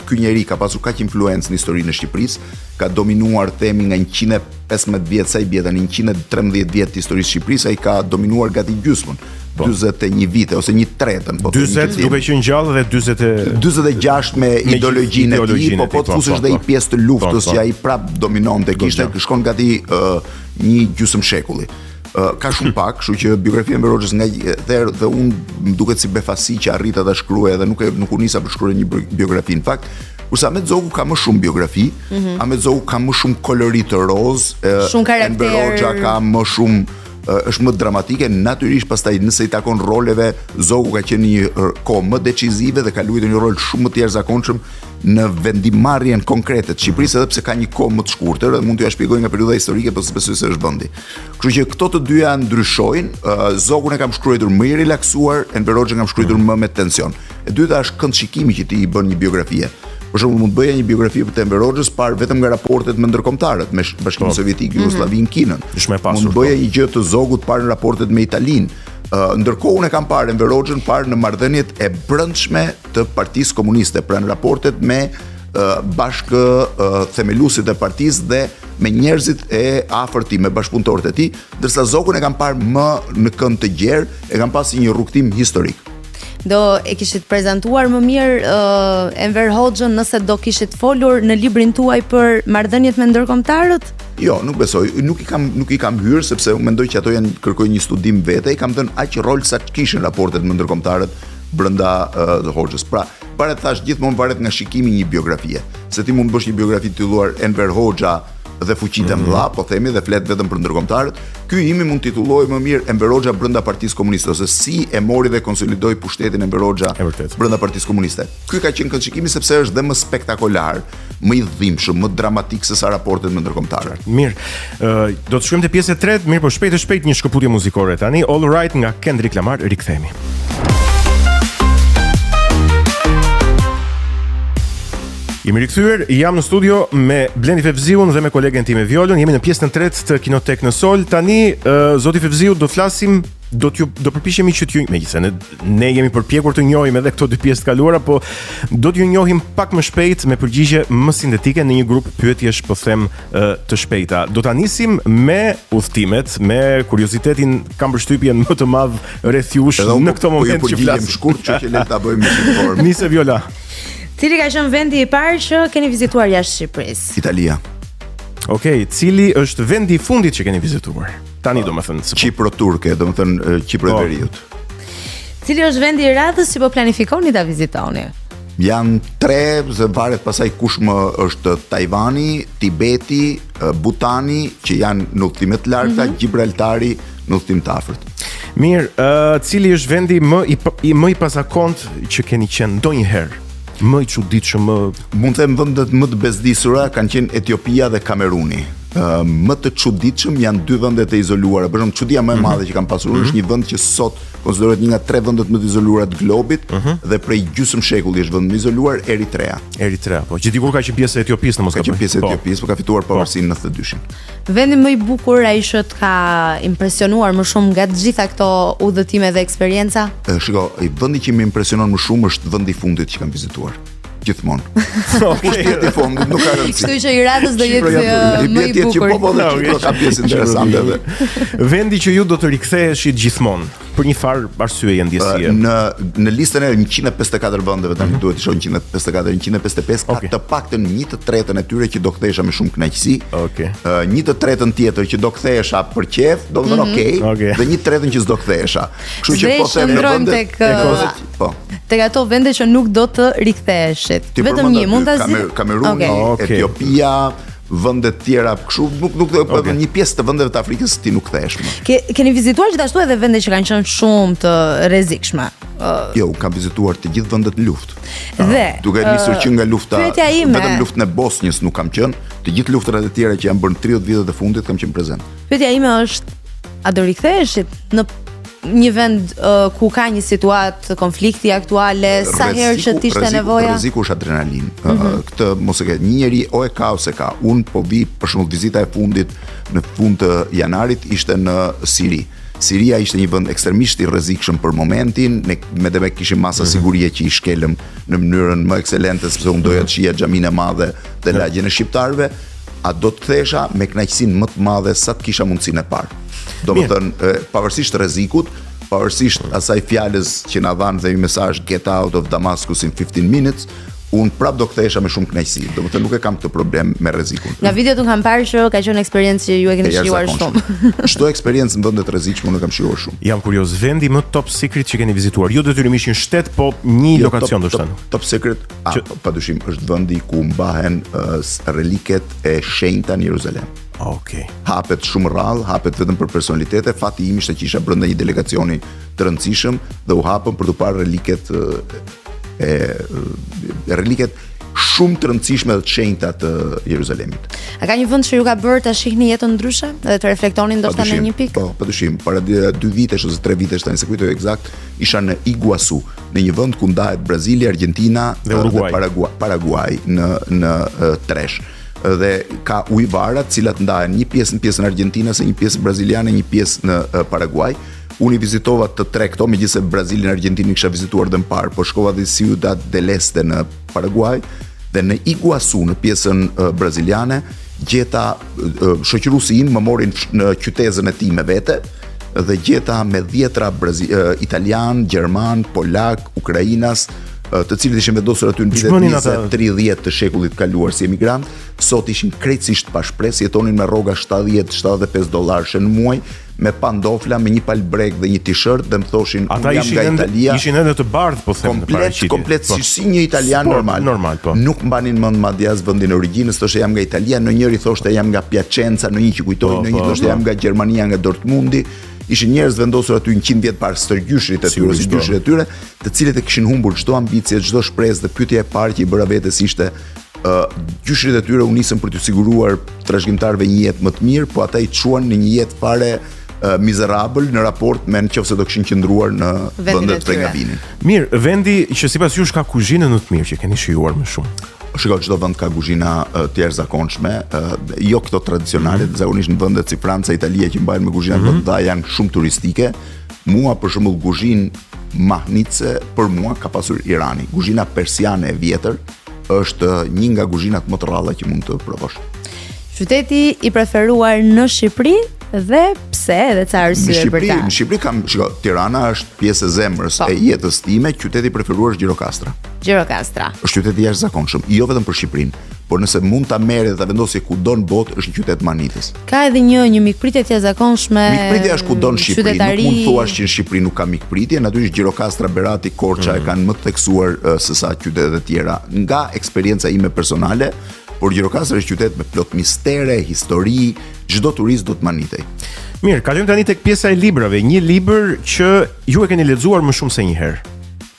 ky njeri ka pasur kaq influencë në historinë e Shqipërisë, ka dominuar themi nga 115 vjet sa i bie tani 113 vjet të historisë së Shqipërisë, ai ka dominuar gati gjysmën. 41 vite ose 1/3, po 40 duke qenë gjallë dhe 46 me ideologjinë e tij, po të fusesh dhe i pjesë të luftës që ai prap dominonte, kishte shkon gati një gjysmë shekulli. Ka shumë pak, kështu që biografia e Enver Hoxhës nga dhe unë më duket si befasi që arrita ta shkruaj dhe nuk u nisa për shkruaj një biografi në fakt. Kurse Ahmet Zogu ka më shumë biografi, Ahmet Zogu ka më shumë kolorit të roz, Enver Hoxha ka më shumë është më dramatike, natyrisht pastaj nëse i takon roleve, Zogu ka qenë një kohë më decizive dhe ka luajtur një rol shumë më të jashtëzakonshëm në vendimarrjen konkrete të Shqipërisë, edhe pse ka një kohë më të shkurtër, dhe mund t'ju shpjegoj nga periudha historike, por besoj se është vendi. Kështu që këto të dyja ndryshojnë, Zogun e kam shkruar më i relaksuar, Enver Hoxhën kam shkruar më me tension. E dyta është këndshikimi që ti i bën një biografie. Për shembull, mund të bëja një biografi për Enver Hoxhës parë vetëm nga raportet me ndërkombëtarët, me Bashkimin Sovjetik, Jugosllavinë, Kinën. Mund të bëja një gjë të Zogut parë në raportet me Italinë. Ndërkohë unë kam parë Enver Hoxhën parë në marrëdhëniet e brendshme të Partisë Komuniste, pra në raportet me bashkë themeluesit e partisë dhe me njerëzit e afërt me bashkëpunëtorët e tij, ndërsa Zogun e kam parë më në kënd të gjerë, e kam pasur një rrugtim historik. Do e kishit prezantuar më mirë Enver Hoxhën nëse do kishit folur në librin tuaj për marrëdhëniet me ndërkombëtarët? Jo, nuk besoj. Nuk i kam hyrë sepse unë mendoj që ato kërkojnë një studim vete, i kam dhënë aq rol sa kishin raportet me ndërkombëtarët brenda Hoxhës. Pra, para thash gjithmonë varet nga shikimi i një biografie. Se ti mund të bësh një biografi të titulluar Enver Hoxha dhe fuqitë e mëdha, po themi, dhe flet vetëm për ndërkombëtarët. Ky imi mund titullohet më mirë Enver Hoxha brenda Partisë Komuniste, ose si e mori dhe konsolidoi pushtetin Enver Hoxha brenda Partisë Komuniste. Ky ka qenë këndshikimi sepse është dhe më spektakolar, më i dhimbshëm, më dramatik se sa raportet me ndërkombëtarët. Mirë. Do të shkojmë te pjesa e tretë, mirë, po shpejt një shkëputje muzikore tani. All Right nga Kendrick Lamar, rikthehemi. Jemi rikthyer, jam në studio me Blendi Fevziun dhe me kolegen time Violën. Jemi në pjesën e tretë të Kinotek në Sol. Tani zoti Fevziu do flasim, do përpiqemi që t'ju, megjithëse ne jemi përpjekur të njohim edhe këto dy pjesë të kaluara, po do t'ju njohim pak më shpejt me përgjigje më sintetike në një grup pyetjesh, po them, të shpejta. Do ta nisim me udhtimet, me kuriozitetin, kam përshtypjen më të madh rreth jush në këtë moment që flasim shkurt, që le ta bëjmë në formë. Nise Viola. Cili ka qenë vendi i parë që keni vizituar jashtë Shqipërisë? Italia. Okej, cili është vendi i fundit që keni vizituar? Tani domethënë Kipro-turke, domethënë Kipro e Veriut. Cili është vendi i radhës që po planifikoni ta vizitoni? Janë 3, se varet pasaj kush më është Tajvani, Tibeti, Butani, që janë në udhëtime të larta, Gibraltari në udhëtim të afërt. Mirë, cili është vendi më i pasakont që keni qenë ndonjëherë? Më i çuditshëm, mund të them vendet më të bezdisura kanë qenë Etiopia dhe Kameruni. Më të çuditshëm janë 2 vendet e izoluara. Për shembull, çudia më e madhe që kam pasur është një vend që sot konsiderohet një nga 3 vendet më të izoluara të globit dhe prej gjysmë shekulli është vend më izoluar, Eritrea. Po që dikur ka qenë pjesë e Etiopisë në Moskva. Ka qenë pjesë e Etiopisë, por ka fituar pavarësinë në 92-shin. Vendi më i bukur ai që të ka impresionuar më shumë nga të gjitha këto udhëtime dhe eksperienca? Shiko, vendi që më impresionon më shumë është vendi i fundit që kam vizituar. Gjithmonë. Pushteti i fundit nuk ka rëndësi. Kështu që i radhës do jetë më i bukur. Po dhe ka pjesë interesante edhe. Vendi që ju do të riktheheshit gjithmonë për një farë arsyeje ndjesie. Në listën e 154 vendeve tani duhet të shoh 154, 155, ka të paktën 1/3 e tyre që do kthehesha me shumë kënaqësi. 1/3 tjetër që do kthehesha për qejf, do të thonë okay, dhe 1/3 që s'do kthehesha. Kështu që po them në vendet, po. Tek ato vende që nuk do të riktheheshit. Vetëm një mund ta zi. Kameruni, Etiopia, vende të tjera, kështu nuk një pjesë të vendeve të Afrikës ti nuk kthehesh më. Keni vizituar gjithashtu edhe vende që kanë qenë shumë të rrezikshme. Jo, kam vizituar të gjithë vendet në luftë. Dhe duke nisur që nga lufta, ime, vetëm luftën e Bosnjës nuk kam qenë, të gjithë luftrat e tjera që janë bërë në 30 vitet e fundit kam qenë prezent. Pyetja ime është, a do riktheheshit në një vend ku ka një situatë konflikti aktuale, sa herë që t'ishte nevoja? Rreziku është adrenalin. Këtë mos e ke, një njeri o e ka ose ka. Unë po vi për shembull vizita e fundit në fund të janarit ishte në Siri. Siria ishte një vend ekstremisht i rrezikshëm për momentin, me kishim masa sigurie që i shkelëm në mënyrën më ekselente sepse unë doja të shija xhaminë e madhe dhe lagjen e shqiptarëve. A do të thesha me kënaqësinë më të madhe sa të kisha mundësinë e parë. Domethënë, pavarësisht rrezikut, pavarësisht asaj fjalës që na dhanë dhe një mesazh get out of Damascus in 15 minutes, unë prap do kthehesha me shumë kënaqësi. Domethënë nuk e kam këtë problem me rrezikun. Nga videot unë kam parë që ka qenë eksperiencë që ju e keni shijuar shumë. Çdo eksperiencë në vende të rrezikshme unë e kam shijuar shumë. Jam kurioz, vendi më top secret që keni vizituar, jo detyrimisht një shtet, po një lokacion do të thënë. Top secret, padyshim është vendi ku mbahen reliket e shenjta në Jeruzalem. Okej. Hapet shumë rrallë, hapet vetëm për personalitete. Fati im ishte që isha brenda një delegacioni të rëndësishëm dhe u hapën për të parë reliket shumë të rëndësishme dhe të shenjta të Jeruzalemit. A ka një vend që ju ka bërë ta shihni jetën ndryshe dhe të reflektoni ndoshta në një pikë? Po, padyshim. Para 2 vitesh ose 3 vitesh, tani se kujtoj eksakt, isha në Iguasu, në një vend ku ndahet Brazili, Argentina dhe Paraguay në tresh. Dhe ka ujëvarat, cilat ndahen një pjesë në pjesën Argentinas e një pjesë braziliane, një pjesë në Paraguay. Unë i vizitova të 3 këto, megjithëse Brazilin e Argentinë kisha vizituar dhe më parë, po shkova dhe Ciudad del Este në Paraguay dhe në Iguasu në pjesën braziliane gjeta shoqëruesi im më morin në qytetën e tij me vete dhe gjeta me 10 italian, gjerman, polak, ukrainas, të cilët ishin vendosur aty në vitet 20-30 të shekullit kaluar si emigrant, sot ishin krejtësisht pa shpresë, jetonin me rroga $70-75 në muaj, me pantofla, me një palbrek dhe një t-shirt dhe më thoshin ata jam nga Italia. Ishin edhe të bardhë, po them, komplet si një italian normal. Po. Nuk mbanin mend madje as vendin e origjinës, thoshte jam nga Italia, në njëri thoshte jam nga Piacenza, në një që kujtoi, në një thoshte jam nga Gjermania, nga Dortmundi. Ishin njerëz vendosur aty 100 vjet para stërgjyshrit e tyre, si gjyshrit e tyre, të cilët e kishin humbur çdo ambicie, çdo shpresë dhe pyetja e parë që i bëra vetes ishte gjyshrit e tyre u nisën për t'u siguruar trashëgimtarëve një jetë më të mirë, po ata i çuan në një jetë fare miserabël në raport me nëse do kishin qëndruar në vendet prej ngabinin. Mirë, vendi që sipas jush ka kuzhinën më të mirë që keni shijuar më shumë. Shikoj, çdo vend ka kuzhina të jashtëzakonshme, jo këto tradicionale, zakonisht në vende si Franca, Italia që mbajnë me kuzhina të mëdha janë shumë turistike. Mua për shembull kuzhinë mahnice për mua ka pasur Irani. Kuzhina persiane e vjetër është një nga kuzhinat më të rralla që mund të provosh. Qyteti i preferuar në Shqipëri dhe pse edhe ca arsye për ta? Në Shqipëri kam, shiko, Tirana është pjesë e zemrës e jetës time, qyteti i preferuar është Gjirokastra. Gjirokastra. Është qytet i jashtëzakonshëm, jo vetëm për Shqipërinë, por nëse mund ta merrë dhe ta vendosë kudo në botë, është një qytet mahnitës. Ka edhe një mikpritje të jashtëzakonshme. Mikpritja është kudo në Shqipëri, nuk mund thuash që në Shqipëri nuk ka mikpritje, natyrisht Gjirokastra, Berati, Korça e kanë më të theksuar se sa qytetet e tjera. Nga eksperjenca ime personale, por Gjirokastra është qytet me plot mistere, histori, çdo turist do të mahnitej. Mirë, kalojmë tani tek pjesa e librave. Një libër që ju e keni lexuar më shumë se një herë.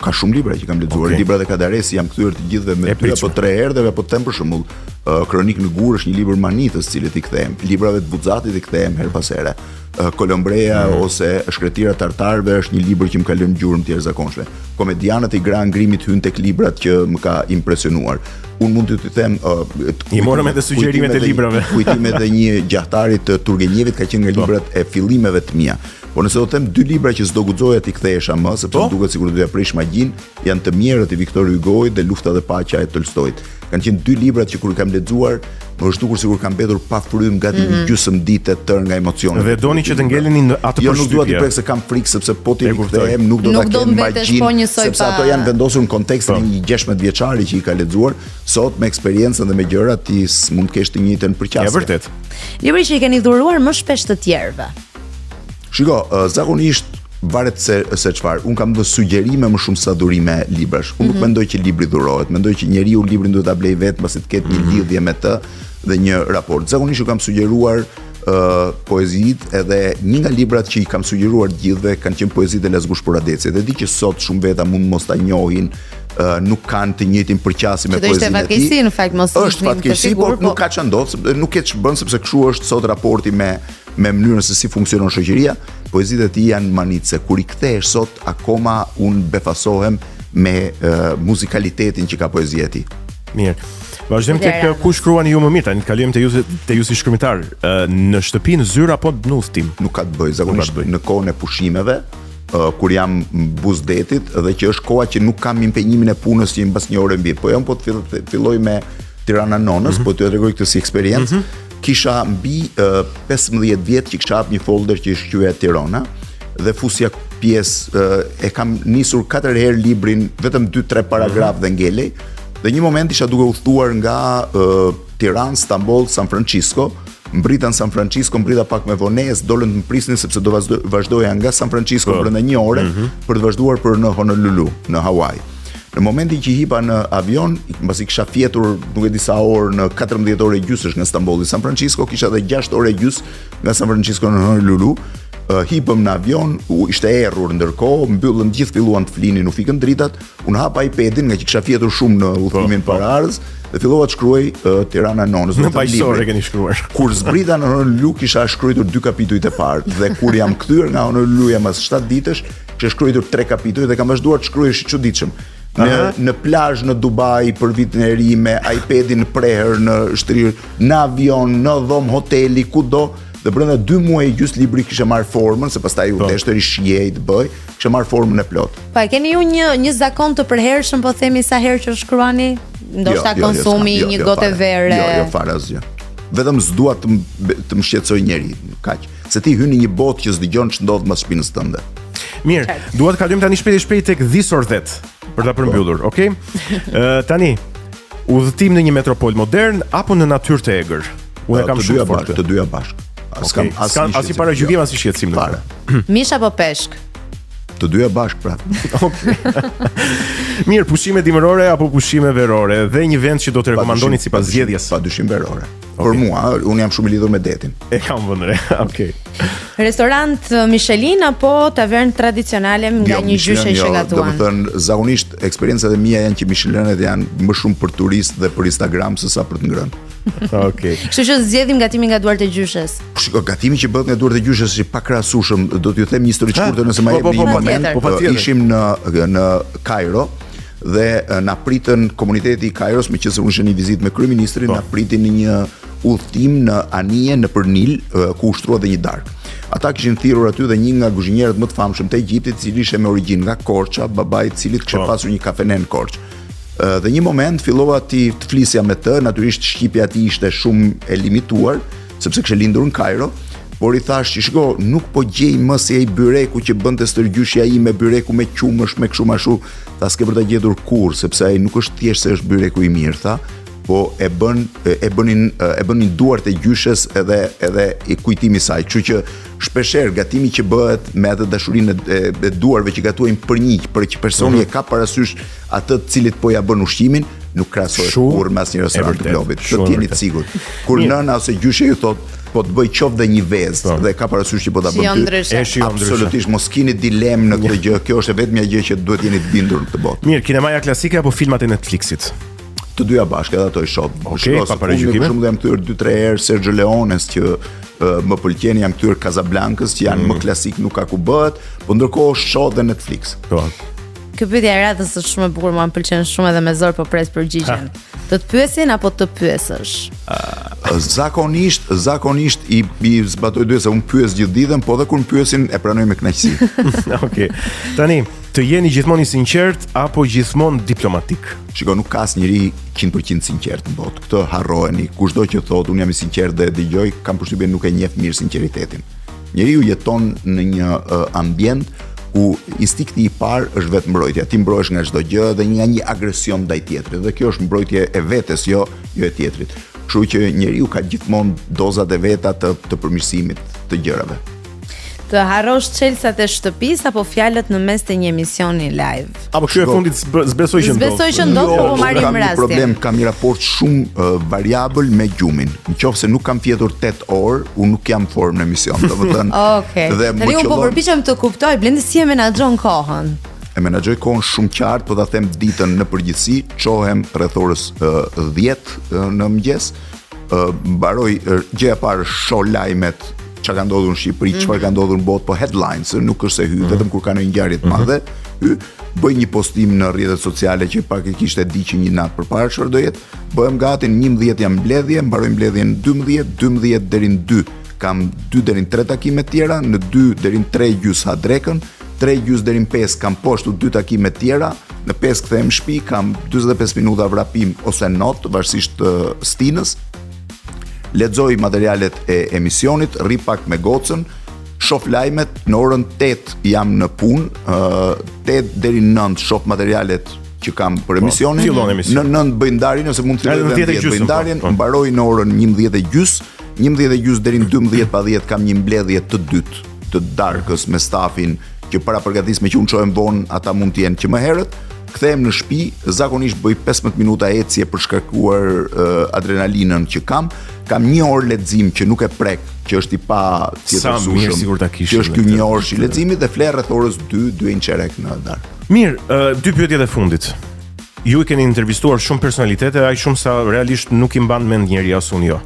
Ka shumë libra që kam lexuar. Librat e Kadaresi jam kthyer të gjithëve me 2 apo 3 herë dhe apo them për shembull, Kronik në gur është një libër mahnitës, cilët i kthehem. Librave të Buxatit i kthehem her pas here. Kolombreja ose Shkretira e Tartarëve është një libër që më ka lënë gjurmë të jashtëzakonshme. Komedianët i Gra Ngrimit hyn tek librat që më ka impresionuar. Unë mund të them i morëm edhe sugjerimet e librave. Kujtimet e një gjahtarit të Turgenjevit ka qenë nga librat e fillimeve të mia. Po nëse do të them 2 libra që s'do guxoja ti kthehesha më, sepse më duket sikur do t'ja prish magjin, janë Të mjerët e Viktor Hugoit dhe Lufta dhe Paqja e Tolstoit. Kanë qenë 2 librat që kur i kam lexuar, më është dukur sikur kam mbetur pa frym gati një gjysmë ditë tërë nga emocionet. Dhe doni që të ngeleni në atë përshtypje. Jo, nuk dua të prek se kam frikë sepse po ti kthehem, nuk do ta kem magjin, sepse ato janë vendosur në kontekstin e një 16 vjeçari që i ka lexuar, sot me eksperiencën dhe me gjërat ti mund të kesh të njëjtën përqasje. Ja vërtet. Libri që i keni dhuruar më shpesh të tjerëve. Shiko, zakonisht varet se çfarë. Un kam dhënë sugjerime më shumë sa durime librash. Unë nuk mendoj që libri dhurohet, mendoj që njeriu librin duhet ta blej vetë pasi të ketë një lidhje me të dhe një raport. Zakonisht u kam sugjeruar poezit edhe një nga librat që i kam sugjeruar gjithëve kanë qenë poezit e Lezgush Poradeci. Dhe di që sot shumë veta mund mos ta njohin, nuk kanë të njëjtin përqasi me poezinë e tij. Është fatkeqësi në fakt mos është fatkeqësi, por nuk ka ç'a ndodh, nuk ke ç'bën sepse kështu është sot raporti me mënyrën se si funksionon shoqëria. Poezitë e tij janë manitse. Kur i kthehesh sot, akoma unë befasohem me muzikalitetin që ka poezia e tij. Mirë. Vazhdojmë tek ku shkruani ju më mirë, tani kalojmë te ju si shkrimtar. Në shtëpi, në zyrë apo në udhtim? Nuk ka të bëjë zakonisht në kohën e pushimeve, kur jam buzdetit dhe që është koha që nuk kam impenjimin e punës që mbas një ore mbi. Po jam po të filloj me Tirana Nonës, po t'ju tregoj këtë si eksperiencë. Kisha mbi 15 vjet që kisha hap një folder që ishte quajtur Tirana dhe fusja pjesë e kam nisur 4 herë librin, vetëm 2-3 paragraf dhe ngelej. Dhe një moment isha duke udhëtuar nga Tiranë, Stamboll, San Francisco. Mbrita në San Francisco, mbrita pak me vonesë, dolën të më prisnin sepse do vazhdoja nga San Francisco brenda një ore për të vazhduar për në Honolulu, në Hawaii. Në momentin që hipa në avion, mbasi kisha fjetur nuk e di sa orë në 14 orë e gjysësh nga Stambolli San Francisco, kisha edhe 6 orë e gjys nga San Francisco në Honolulu. Hipëm në avion, ishte errur ndërkohë, mbyllën gjithë, filluan të flinin, u fikën dritat. Unë hapa iPadin nga që kisha fjetur shumë në udhëtimin paraardhës dhe fillova të shkruaj Tirana Nonës. Në paqësore keni shkruar. Kur zbrita në Honolulu kisha shkruar 2 kapitujt e parë dhe kur jam kthyer nga Honolulu jam pas 7 ditësh, kisha shkruar 3 kapituj dhe kam vazhduar të shkruaj i çuditshëm. Në plazh në Dubai për vitin e ri me iPadin në preher, në shtrirë, në avion, në dhomë hoteli, kudo. Dhe brenda 2 muaj e gjys libri kisha marrë formën, se pastaj u deshtër i shijej të bëj, kisha marrë formën e plot. Pa, keni ju një zakon të përhershëm, po themi sa herë që shkruani? Ndoshta konsumi një gotë verë. Jo, fare asgjë. Vetëm s'dua të më shqetësoj njeri, kaq. Se ti hyn në një botë që s'dëgjon ç'ndodh mbas shpinës tënde. Mirë, dua të kalojmë tani shpejt tek This or That për ta përmbyllur, okay? Tani, udhëtim në një metropol modern apo në natyrë të egër? Unë kam shumë fortë. Të dyja bashkë. As i paragjykim as i shqetësim në fare. Mish apo peshk? Të dyja bashkë prap. Okej. Mirë, pushime dimërore apo pushime verore dhe një vend që do të rekomandoni sipas zgjedhjes? Padyshim verore. Për mua, unë jam shumë i lidhur me detin. E kam vënë. Okej. Restorant Michelin apo tavernë tradicionale nga një gjyshe që gatuan? Domethënë, zakonisht eksperiencat e mia janë që Michelinet janë më shumë për turistë dhe për Instagram se sa për të ngrënë. Okej. Kështu që zgjedhim gatimin nga duart e gjyshes. Shiko, gatimi që bëhet nga duart e gjyshes është pa krahasueshëm. Do t'ju them një histori të shkurtër nëse më jepni një moment. Ishim në Kairo dhe na pritën komuniteti i Kairos, meqense unë isha në vizitë me kryeministrin, na pritin në një udhtim në anije nëpër Nil, ku ushtrua dhe një darkë. Ata kishin thirrur aty dhe një nga kuzhinierët më të famshëm të Egjiptit, i cili ishte me origjinë nga Korça, babai i cilit kishte pasur një kafene në Korçë. Dhe një moment fillova të flisja me të, natyrisht shqipja e tij ishte shumë e limituar, sepse kishte lindur në Kairo, por i thash që shiko, nuk po gjej më si ai byreku që bënte stërgjyshja ime, byreku me qumësh, me kështu më ashtu, tha s'ke për ta gjetur kurrë, sepse ai nuk është thjesht se është byreku i mirë, tha, po e bënin duart e gjyshes edhe i kujtimi i saj. Kështu që shpeshherë gatimi që bëhet me atë dashurinë e duarve që gatuajnë për një, për që personi e ka parasysh atë të cilit po ja bën ushqimin, nuk krahasohet kurrë me asnjë restorant të globit. Të jeni të sigurt. Kur nëna ose gjyshe ju thot, po të bëj qoftë dhe një vezë dhe ka parasysh që po ta bën ty. Absolutisht mos keni dilemë në këtë gjë. Kjo është vetëm një gjë që duhet jeni të bindur në këtë botë. Mirë, kinemaja klasike apo filmat e Netflixit? Të dyja bashkë, edhe ato i shoh. Okej, pa paragjykime. Për shembull, jam kthyer 2-3 herë Sergio Leones që më pëlqen, jam kthyer Casablancas që janë më klasik, nuk ka ku bëhet, po ndërkohë shoh dhe Netflix. Po. Kjo pyetje e radhës është shumë e bukur, më pëlqen shumë edhe me zor, po pres përgjigjen. Të pyesin apo të pyesësh? Zakonisht i zbatoj dy se unë pyes gjithë ditën, po edhe kur më pyesin e pranoj me kënaqësi. Okej. Tani, të jeni gjithmonë i sinqert apo gjithmonë diplomatik? Shiko, nuk ka asnjëri 100% sinqert në botë. Këtë harroheni. Kushdo që thotë unë jam i sinqert dhe dëgjoj, kam përshtypjen nuk e njeh mirë sinqeritetin. Njeriu jeton në një ambient ku instinkti i parë është vetë mbrojtja. Ti mbrohesh nga çdo gjë dhe nga një agresion ndaj tjetrit. Dhe kjo është mbrojtje e vetes, jo e tjetrit. Kështu që njeriu ka gjithmonë dozat e veta të përmirësimit të gjërave. të harrosh çelsat e shtëpisë apo fjalët në mes të një emisioni live? Apo kjo e fundit zbesoj që ndodh. Zbesoj që ndodh, po marrim Kam një rastin. problem, kam një raport shumë variabël me gjumin. Nëse nuk kam fjetur 8 orë, unë nuk jam formë në emision, domethënë. Okej. Tani unë po përpiqem të kuptoj, Blendi, si e menaxhon kohën? E menaxhoj kohën shumë qartë, po ta them ditën në përgjithësi, çohem rreth orës 10 në mëngjes. Mbaroj gjëja parë shoh lajmet, çka ka ndodhur në Shqipëri, çfarë ka ndodhur në botë, po headlines, nuk është se hy, vetëm kur ka një ngjarje të madhe, hy, bëj një postim në rrjetet sociale që praktikisht e di që një natë përpara çfarë do jetë, bëhem gati në 11 jam mbledhje, mbaroj mbledhjen në 12 deri në 2 kam 2 deri në 3 takime tjera, në 2 deri në 3 gjys ha drekën, 3 gjys deri në 5 kam poshtu 2 takime tjera, në 5 kthehem në shtëpi, kam 45 minuta vrapim ose not, varësisht stinës. Lexoj materialet e emisionit, rri pak me gocën, shoh lajmet, në orën 8 jam në punë, 8 deri në 9 shoh materialet që kam për emisionin. Në 9 bëj ndarjen ose mund të filloj në 10 bëj ndarjen, mbaroj në orën 11:30, 11:30 deri në 12 pa 10 kam një mbledhje të dytë të darkës me stafin që para përgatisme që unë çohem vonë, ata mund të jenë që më herët. Kthehem në shtëpi, zakonisht bëj 15 minuta ecje për shkarkuar adrenalinën që kam 1 orë lexim që nuk e prek, që është i pa tjetërsueshëm. Që është ky 1 orë i leximit dhe fler rreth orës 2:15 në darkë. Mirë, 2 pyetje e fundit. Ju i keni intervistuar shumë personalitete, aq shumë sa realisht nuk i mban mend njeri as unë jo.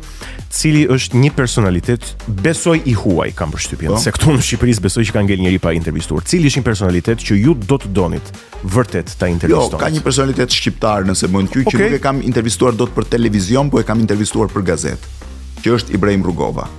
Cili është një personalitet, besoj i huaj, kam përshtypjen, se këtu në Shqipëri besoj që ka ngel njeri pa intervistuar. Cili është një personalitet që ju do të donit vërtet ta intervistoni? Jo, ka një personalitet shqiptar nëse mund të që nuk e kam intervistuar dot për televizion, po e kam intervistuar për gazetë, që është Ibrahim Rugova.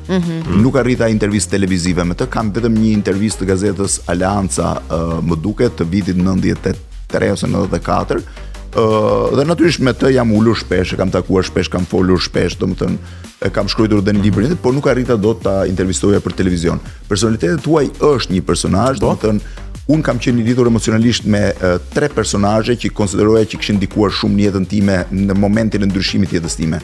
Nuk arrita intervistë televizive me të, kam vetëm një intervistë të gazetës Aleanca, më duket, të vitit 93 ose 94. Dhe natyrisht me të jam ulur shpesh, e kam takuar shpesh, kam folur shpesh, domethënë e kam shkruar edhe në librin, por nuk arrita dot ta intervistoja për televizion. Personaliteti tuaj është një personazh, domethënë un kam qenë i lidhur emocionalisht me 3 personazhe që konsideroja që kishin ndikuar shumë në jetën time në momentin e ndryshimit të jetës time.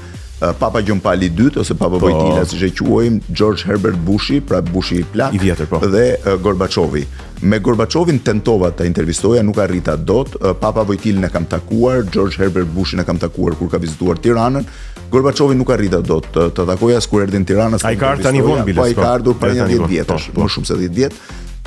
Papa Gjon Pali II ose Papa Vojtila, siç e quajmë, George Herbert Bushi, pra Bushi i plak, i vjetër, dhe Gorbaçovi. Me Gorbachevin tentova ta intervistoja, nuk arrita dot. Papa Vojtilin e kam takuar, George Herbert Bushin e kam takuar kur ka vizituar Tiranën. Gorbachevin nuk arrita dot të takoja as kur erdhi në Tiranë. Ai ka ardhur tani vonë bile. Po ai ka ardhur para 10 vjetësh, më shumë se 10 vjet.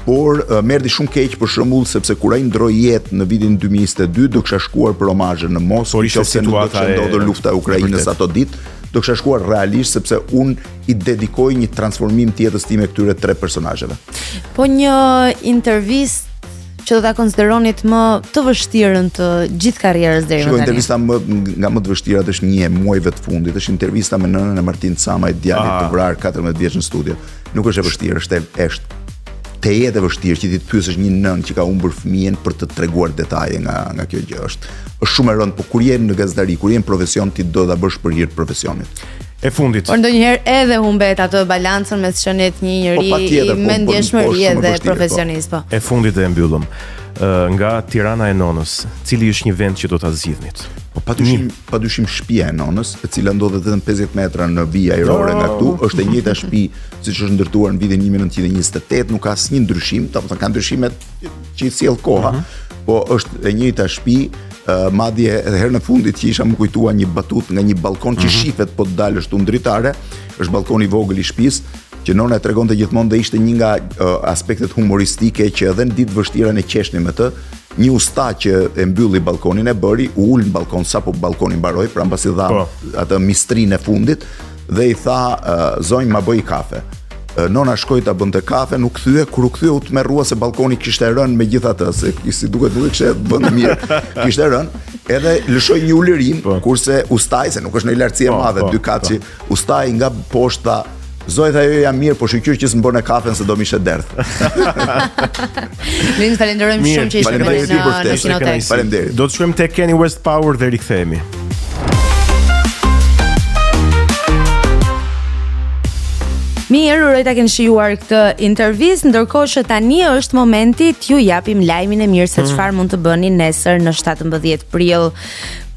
Por më erdhi shumë keq për shembull sepse kur ai ndroi jetë në vitin 2022 do kisha shkuar për omazhe në Moskë, nëse nuk do të ndodhur lufta e Ukrainës ato ditë, do kisha shkuar realisht sepse unë i dedikoj një transformim të jetës time këtyre 3 personazheve. Po një intervistë që do ta konsideronit më të vështirën të gjithë karrierës deri më tani. Intervista nga më të vështirat është një e muajve të fundit, është intervista me nënën e Martin Camaj, djalit të vrarë 14 vjeç në studio. Nuk është e vështirë, është te jetë e vështirë që ti të pyesësh një nën që ka humbur fëmijën për të treguar detaje nga kjo gjë. Është shumë e rëndë, por kur je në gazetari, kur je në profesion, ti do ta bësh për hir të profesionit. E fundit. Por ndonjëherë edhe humbet atë balancën mes çënit një njeri i mendjeshmëri dhe profesionist, po. E fundit dhe e mbyllëm. Nga Tirana e nonës, cili është një vend që do ta zgjidhnit? Padyshim shtëpia e nonës, e cila ndodhet vetëm 50 metra në vija ajrore nga këtu, është e njëjta shtëpi siç është ndërtuar në vitin 1928, nuk ka asnjë ndryshim, domethënë ka ndryshimet që i sjell koha, po është e njëjta shtëpi. Madje edhe herën e fundit që isha më kujtua një batut nga një balkon që shifet po të dalësh tu ndritare, është balkoni i vogël i shtëpisë, që nona e tregonte gjithmonë dhe ishte një nga aspektet humoristike që edhe në ditë vështira ne qeshnim me të. Një usta që e mbylli balkonin e bëri, u ul në balkon sapo balkoni mbaroi, pra mbasi dha atë mistrinë e fundit dhe i tha zonjë ma bëj kafe. Nona shkoi ta bënte kafe, nuk kthye, kur u kthye u tmerrua se balkoni kishte rënë megjithatë, se si duket kishte bënë mirë, kishte rënë, edhe lëshoi një ulërim, kurse ustaj, se nuk është në lartësi e madhe, 2 katçi, ustaj nga poshta, zoj tha jo jam mirë, po shqyr që s'më bëne kafen se do më ishte derdh. Ne falenderojmë shumë që ishte me ne në Kinotek. Faleminderit. Do të shkojmë tek Kanye West Power dhe rikthehemi. Mirë, uroj ta keni shijuar këtë intervistë, ndërkohë që tani është momenti t'ju japim lajmin e mirë se çfarë mund të bëni nesër në 17 prill.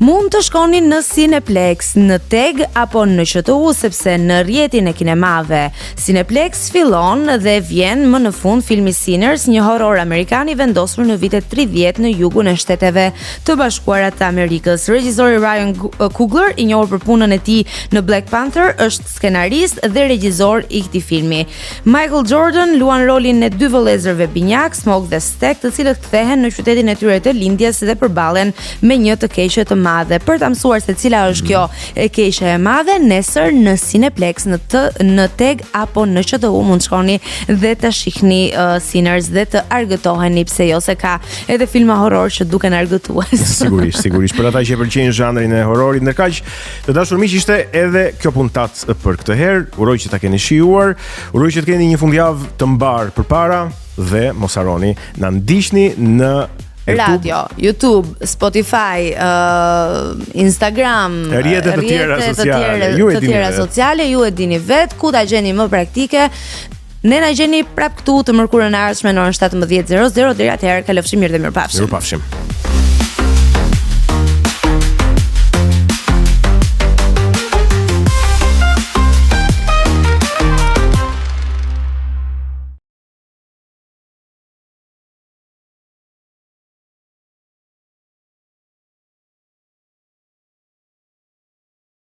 Mund të shkoni në Cineplex, në Teg apo në QTU, sepse në rrjetin e kinemave Cineplex fillon dhe vjen më në fund filmi Sinners, një horror amerikan i vendosur në vitet 30 në jugun e Shteteve të Bashkuara të Amerikës. Regjisori Ryan Coogler, i njohur për punën e tij në Black Panther, është skenarist dhe regjisor i këtij filmi. Michael Jordan luan rolin e dy vëllezërve binjak, Smoke dhe Stack, të cilët kthehen në qytetin e tyre të lindjes dhe përballen me një të keqe të madhe. Për ta mësuar se cila është kjo e keqe e madhe, nesër në Cineplex, në Teg apo në QTU mund shkoni dhe të shihni Sinners dhe të argëtoheni, pse jo, se ka edhe filma horror që duken argëtues. Sigurisht. Për ata që pëlqejnë zhanrin e horrorit, ndërkaq të dashur miq, ishte edhe kjo puntat për këtë herë. Uroj që ta keni shijuar, uroj që të keni një fundjavë të mbar përpara dhe mos harroni na ndiqni në Radio, YouTube, Spotify, Instagram, rrjetet të tjera sociale, ju e dini vet ku ta gjeni më praktike. Ne na gjeni prap këtu të mërkurën e ardhshme në orën 17:00 deri atëherë, kalofshi mirë dhe mirupafshim.